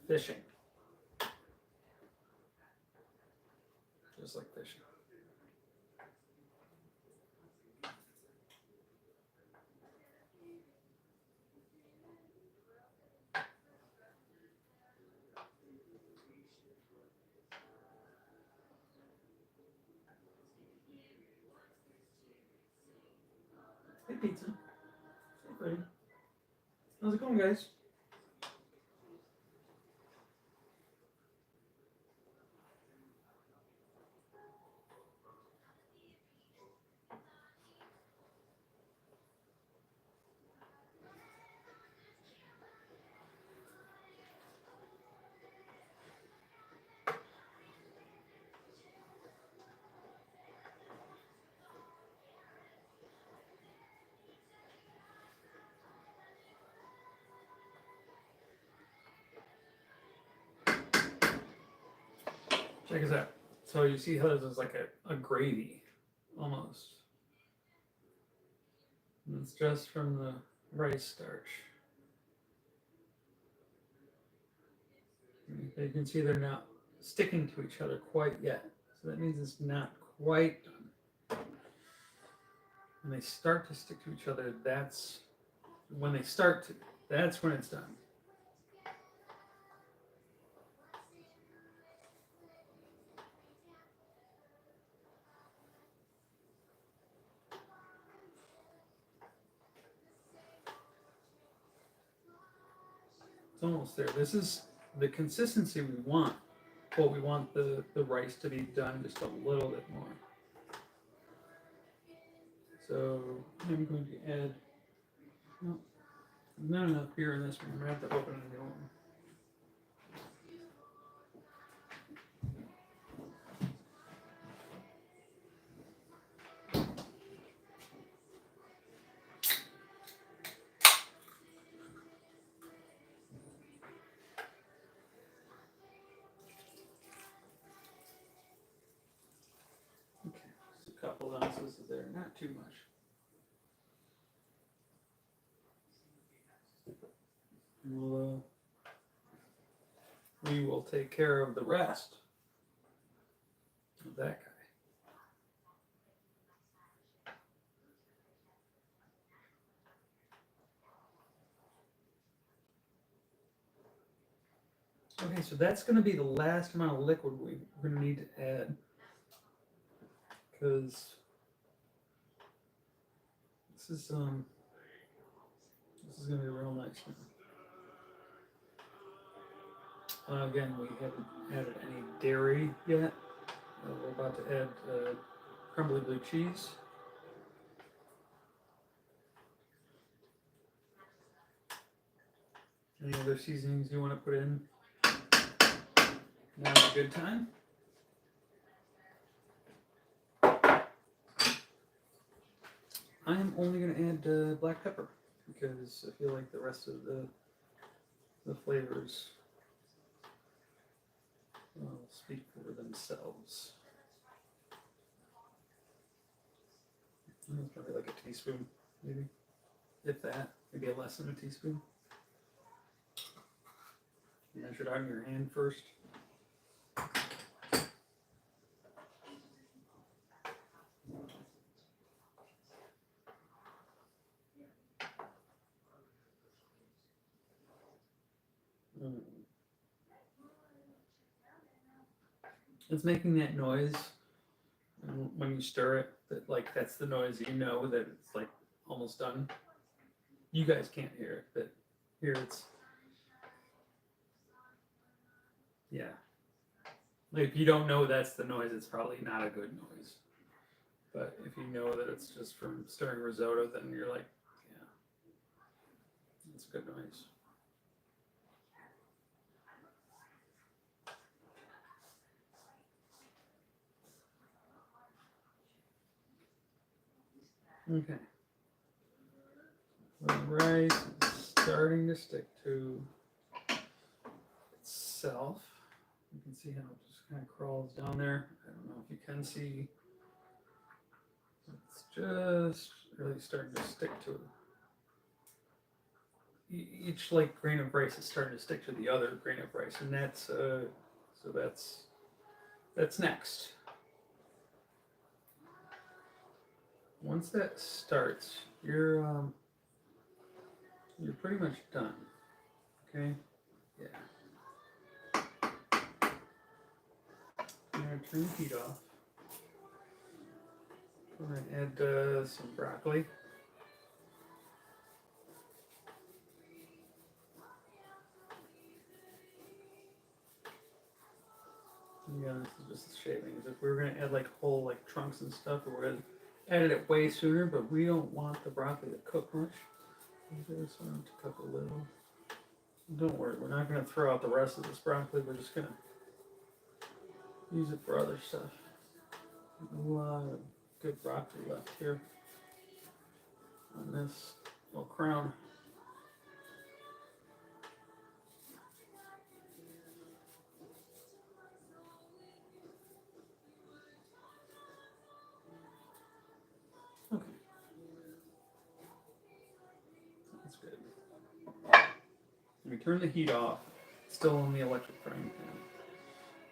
fishing. Just like fishing. Hey, pizza. Hey, buddy. How's it going, guys? Check this out. So you see how this is like a gravy, almost. And it's just from the rice starch. You can see they're not sticking to each other quite yet. So that means it's not quite done. When they start to stick to each other, that's when they start to, that's when it's done. It's almost there. This is the consistency we want. But we want the rice to be done just a little bit more. So I'm going to add, no, not enough beer in this one. I'm going to have to open a new one. Okay, just a couple ounces there, not too much. And we will take care of the rest of that guy. Okay, so that's going to be the last amount of liquid we're going to need to add, because this is going to be real nice now. Again, we haven't added any dairy yet. We're about to add crumbly blue cheese. Any other seasonings you want to put in? Now's a good time. I am only going to add black pepper because I feel like the rest of the flavors will speak for themselves. It's probably like a teaspoon, maybe. If that, maybe less than a teaspoon. Measure it out in your hand first. It's making that noise when you stir it. That that's the noise that you know that it's like almost done. You guys can't hear it, but here it's, yeah, Like, if you don't know that's the noise, it's probably not a good noise. But if you know that it's just from stirring risotto, then you're like, yeah, it's a good noise. Okay. The rice is starting to stick to itself. You can see how it just kind of crawls down there. I don't know if you can see. It's just really starting to stick to it. Each like grain of rice is starting to stick to the other grain of rice, and that's so that's next. Once that starts, you're pretty much done. Okay, yeah. I'm gonna turn the heat off. We're gonna add some broccoli. Yeah, this is just the shavings. If we were gonna add like whole like trunks and stuff, we would have added it way sooner. But we don't want the broccoli to cook much. We just want it to cook a little. Don't worry, we're not gonna throw out the rest of this broccoli. We're just gonna use it for other stuff. A lot of good broccoli left here on this little crown. Okay, that's good. We turn the heat off. It's still on the electric frying pan.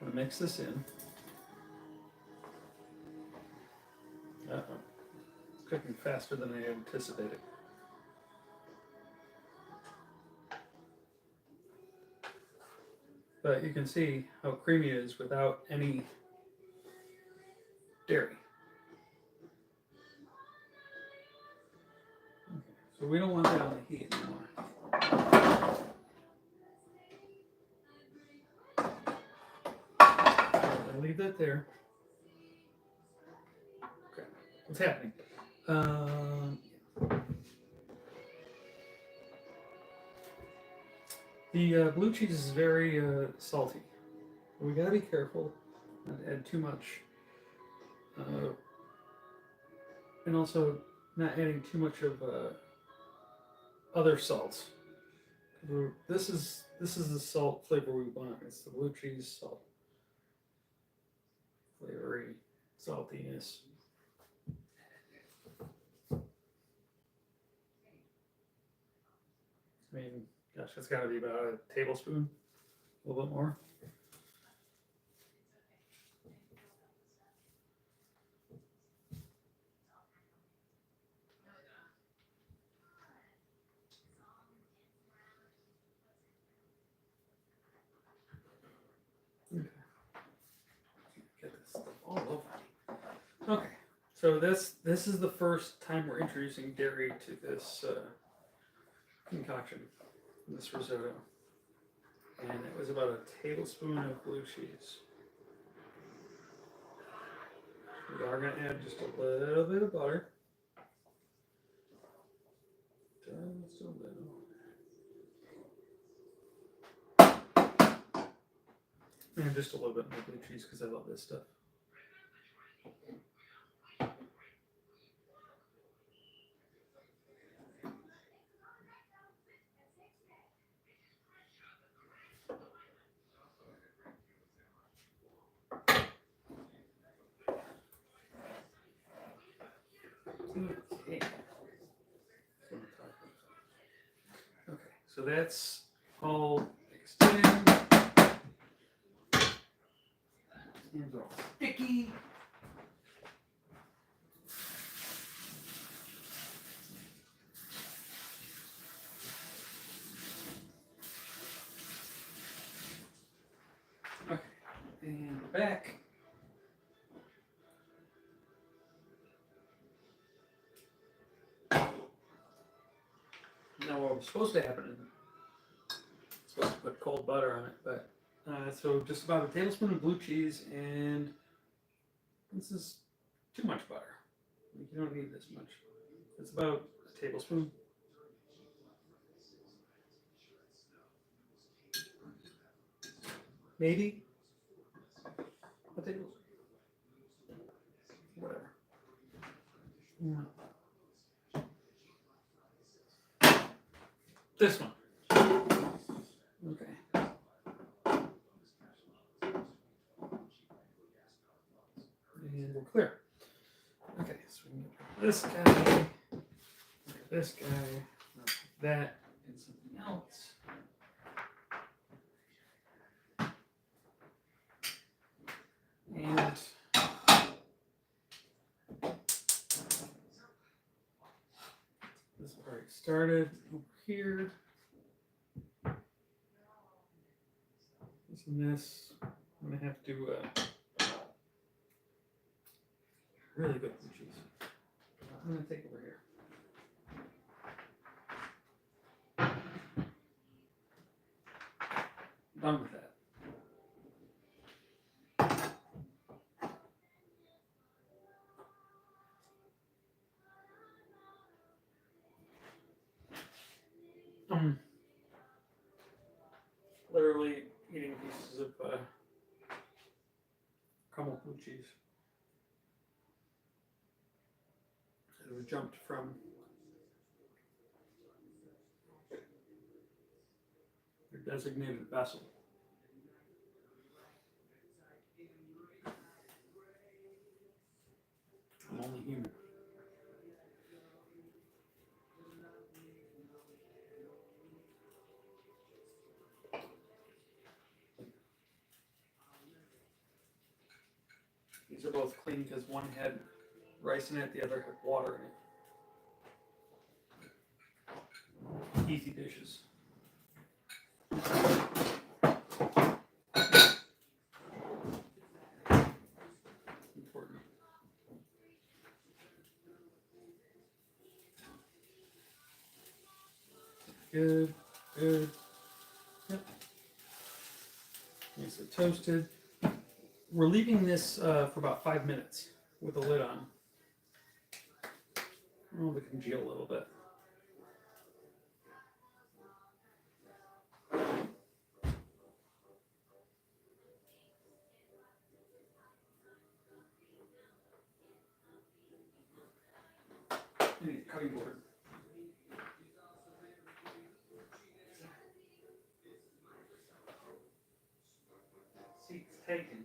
I'm gonna mix this in. Uh-oh. It's cooking faster than I anticipated. But you can see how creamy it is without any dairy. Okay, so we don't want that on the heat anymore. I'll leave that there. Okay, what's happening? The blue cheese is very salty. We gotta be careful not to add too much. And also not adding too much of other salts. This is the salt flavor we want. It's the blue cheese salt flavory saltiness. I mean, gosh, it's got to be about a tablespoon, a little bit more. Okay. Get this stuff all over me. Okay, so this is the first time we're introducing dairy to this concoction, this risotto, and it was about a tablespoon of blue cheese. We are going to add just a little bit of butter. Just a little. And just a little bit more blue cheese because I love this stuff. Okay. Okay, so that's all mixed in. Hands all sticky. Okay, and we're back. Now what was supposed to happen is supposed to put cold butter on it, but So just about a tablespoon of blue cheese, and this is too much butter. Like, you don't need this much. It's about a tablespoon. Maybe a tablespoon. Whatever. Yeah. This one. Okay. And we're clear. Okay, so we can get this guy, this guy, that, and something else. And this already started over here. This and this. I'm gonna have to really good blue cheese. I'm gonna take over here. Done with that. Literally eating pieces of caramel blue cheese. It was jumped from their designated vessel. I'm only human. These are both clean because one had rice in it, the other had water in it. Easy dishes. Important. Good, good. Yep. Nice and toasted. We're leaving this for about 5 minutes with the lid on. Oh, it can congeal a little bit. I need a cutting board. Seats taken.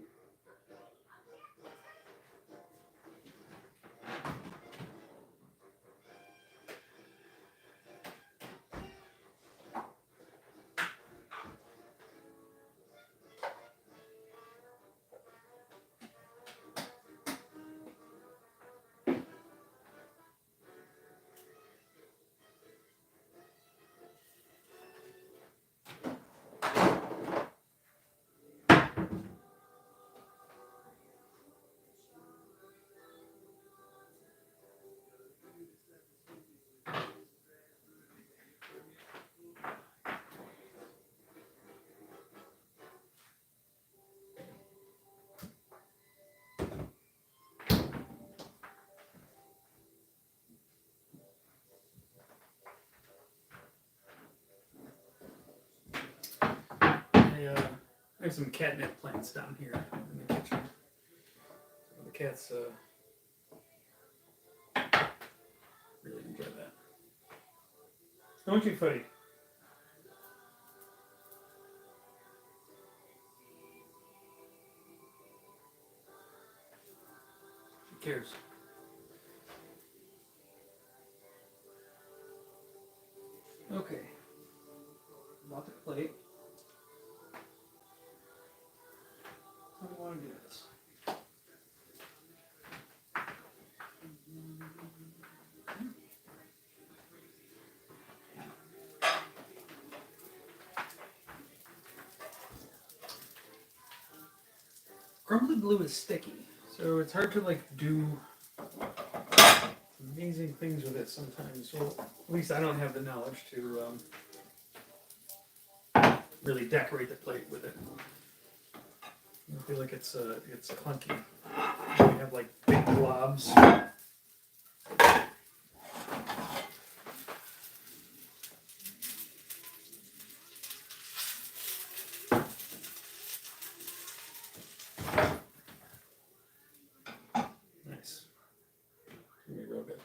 I have some catnip plants down here in the kitchen. The cats really enjoy that. Don't you, Footy? She cares. Okay. About the plate. How do you want to do this? Crumbly glue is sticky, so it's hard to like do amazing things with it sometimes. Well, at least I don't have the knowledge to really decorate the plate with it. I feel like it's clunky. We have like big blobs. Nice. It's gonna be real good.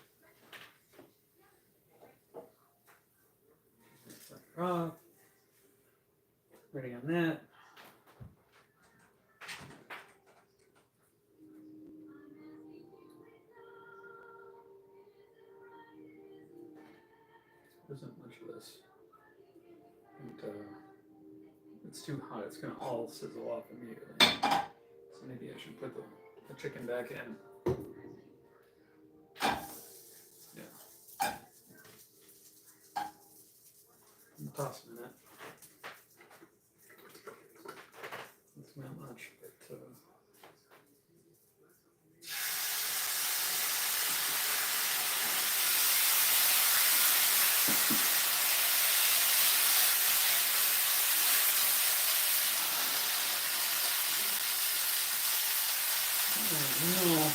Raw. Ready on that. There isn't much of this. And, it's too hot. It's gonna all sizzle off immediately. So maybe I should put the chicken back in. Yeah. I'm tossing that. It's not much, but oh no.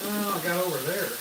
Oh, I got over there.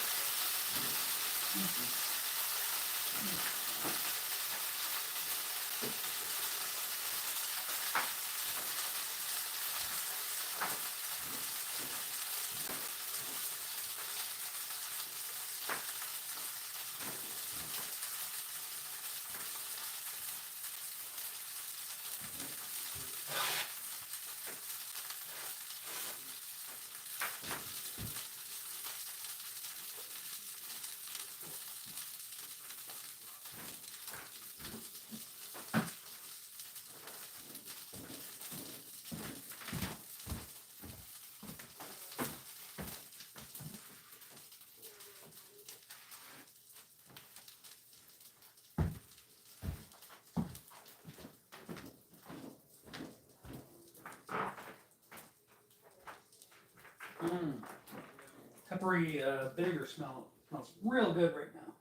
Peppery vinegar smells real good right now.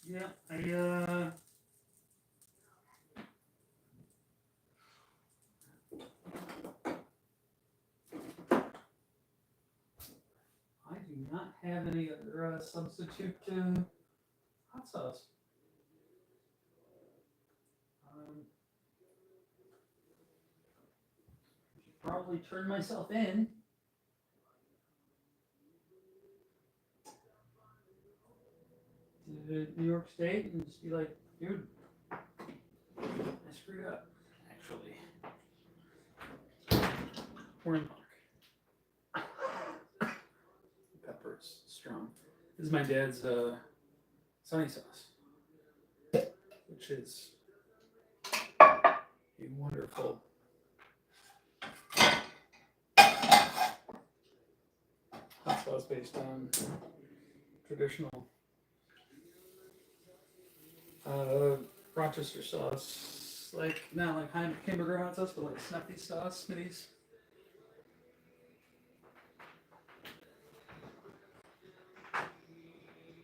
Yeah, I do not have any other substitute hot sauce. Should probably turn myself in. To New York State and just be like, dude, I screwed up. Actually, we're in luck. Pepper's strong. This is my dad's sunny sauce, which is a wonderful hot sauce based on traditional Rochester sauce, like not like hamburger hot sauce, but like Snuffy sauce, Smitty's.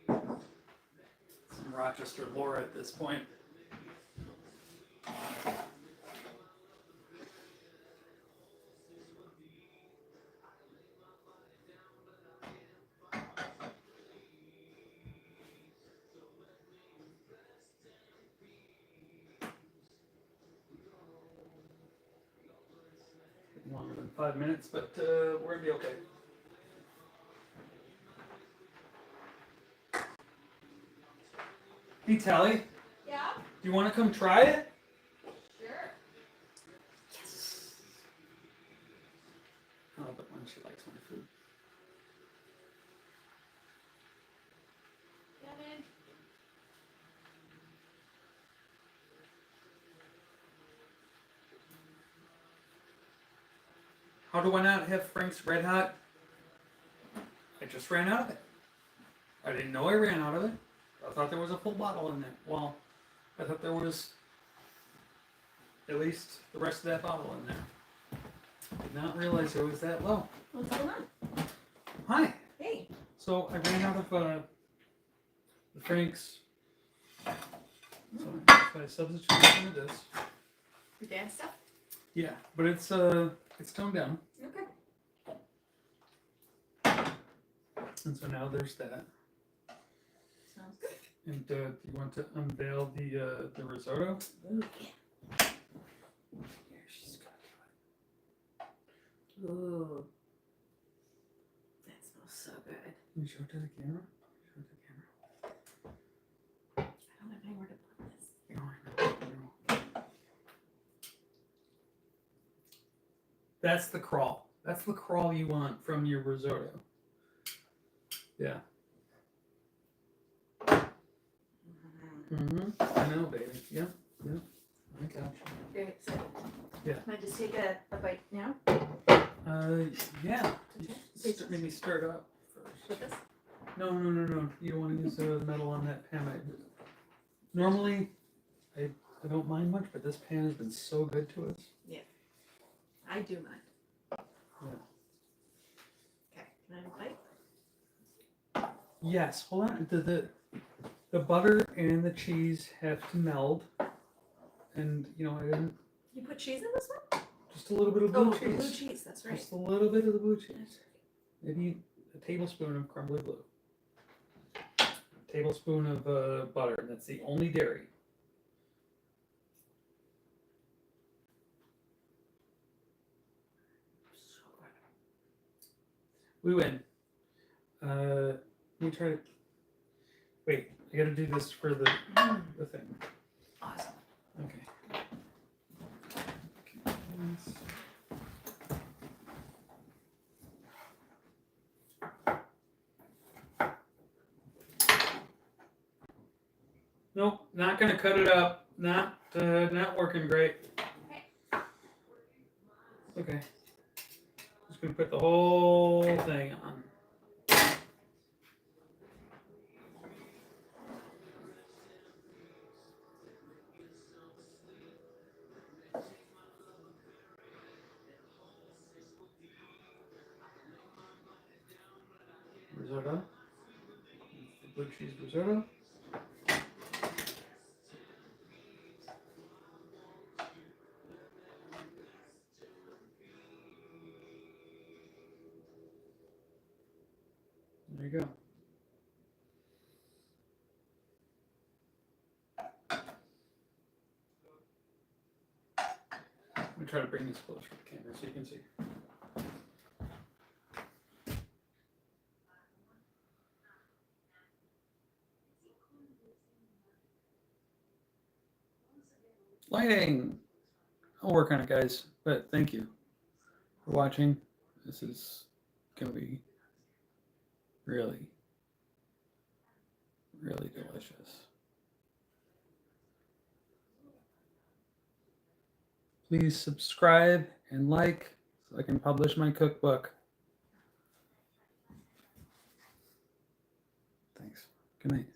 Some Rochester lore at this point. Longer than 5 minutes, but we're gonna be okay. Hey Tally, Yeah? do you want to come try it? Sure. Yes. Oh, but when she likes my food. Kevin. How do I not have Frank's Red Hot? I just ran out of it. I didn't know I ran out of it. I thought there was a full bottle in there. Well, I thought there was at least the rest of that bottle in there. Did not realize it was that low. What's going on? Hi. Hey. So I ran out of the Frank's. So I substituted some of this. Your dad stuff? Yeah, but it's toned down. Okay. And so now there's that. Sounds good. And do you want to unveil the risotto? Ooh, yeah. Here, she's gonna do it. Ooh. That smells so good. Can you show it to the camera? Show it to the camera. I don't have anywhere to put this. No, I know. That's the crawl. That's the crawl you want from your risotto. Yeah. I know, baby. Yep. Yep. I got you. Very excited. Yeah. Can I just take a bite now? Yeah. Maybe stir it up first. With this? No. You don't want to use the metal on that pan. Normally, I don't mind much, but this pan has been so good to us. I do mind. Yeah. Okay. Can I have a bite? Yes. Hold on. The butter and the cheese have to meld, and I didn't. You put cheese in this one? Just a little bit of blue Oh, cheese. blue cheese. That's right. Just a little bit of the blue cheese. Maybe a tablespoon of crumbly blue. A tablespoon of butter, and that's the only dairy. So good. We win. Let me try to. Wait, I gotta do this for the thing. Awesome. Okay. Nope, not gonna cut it up. Not working great. Okay. Just gonna put the whole thing on. Risotto. The blue cheese risotto. There you go. Let me try to bring this closer to the camera so you can see. Lighting! I'll work on it, guys, but thank you for watching. This is going to be really, really delicious. Please subscribe and like so I can publish my cookbook. Thanks. Good night.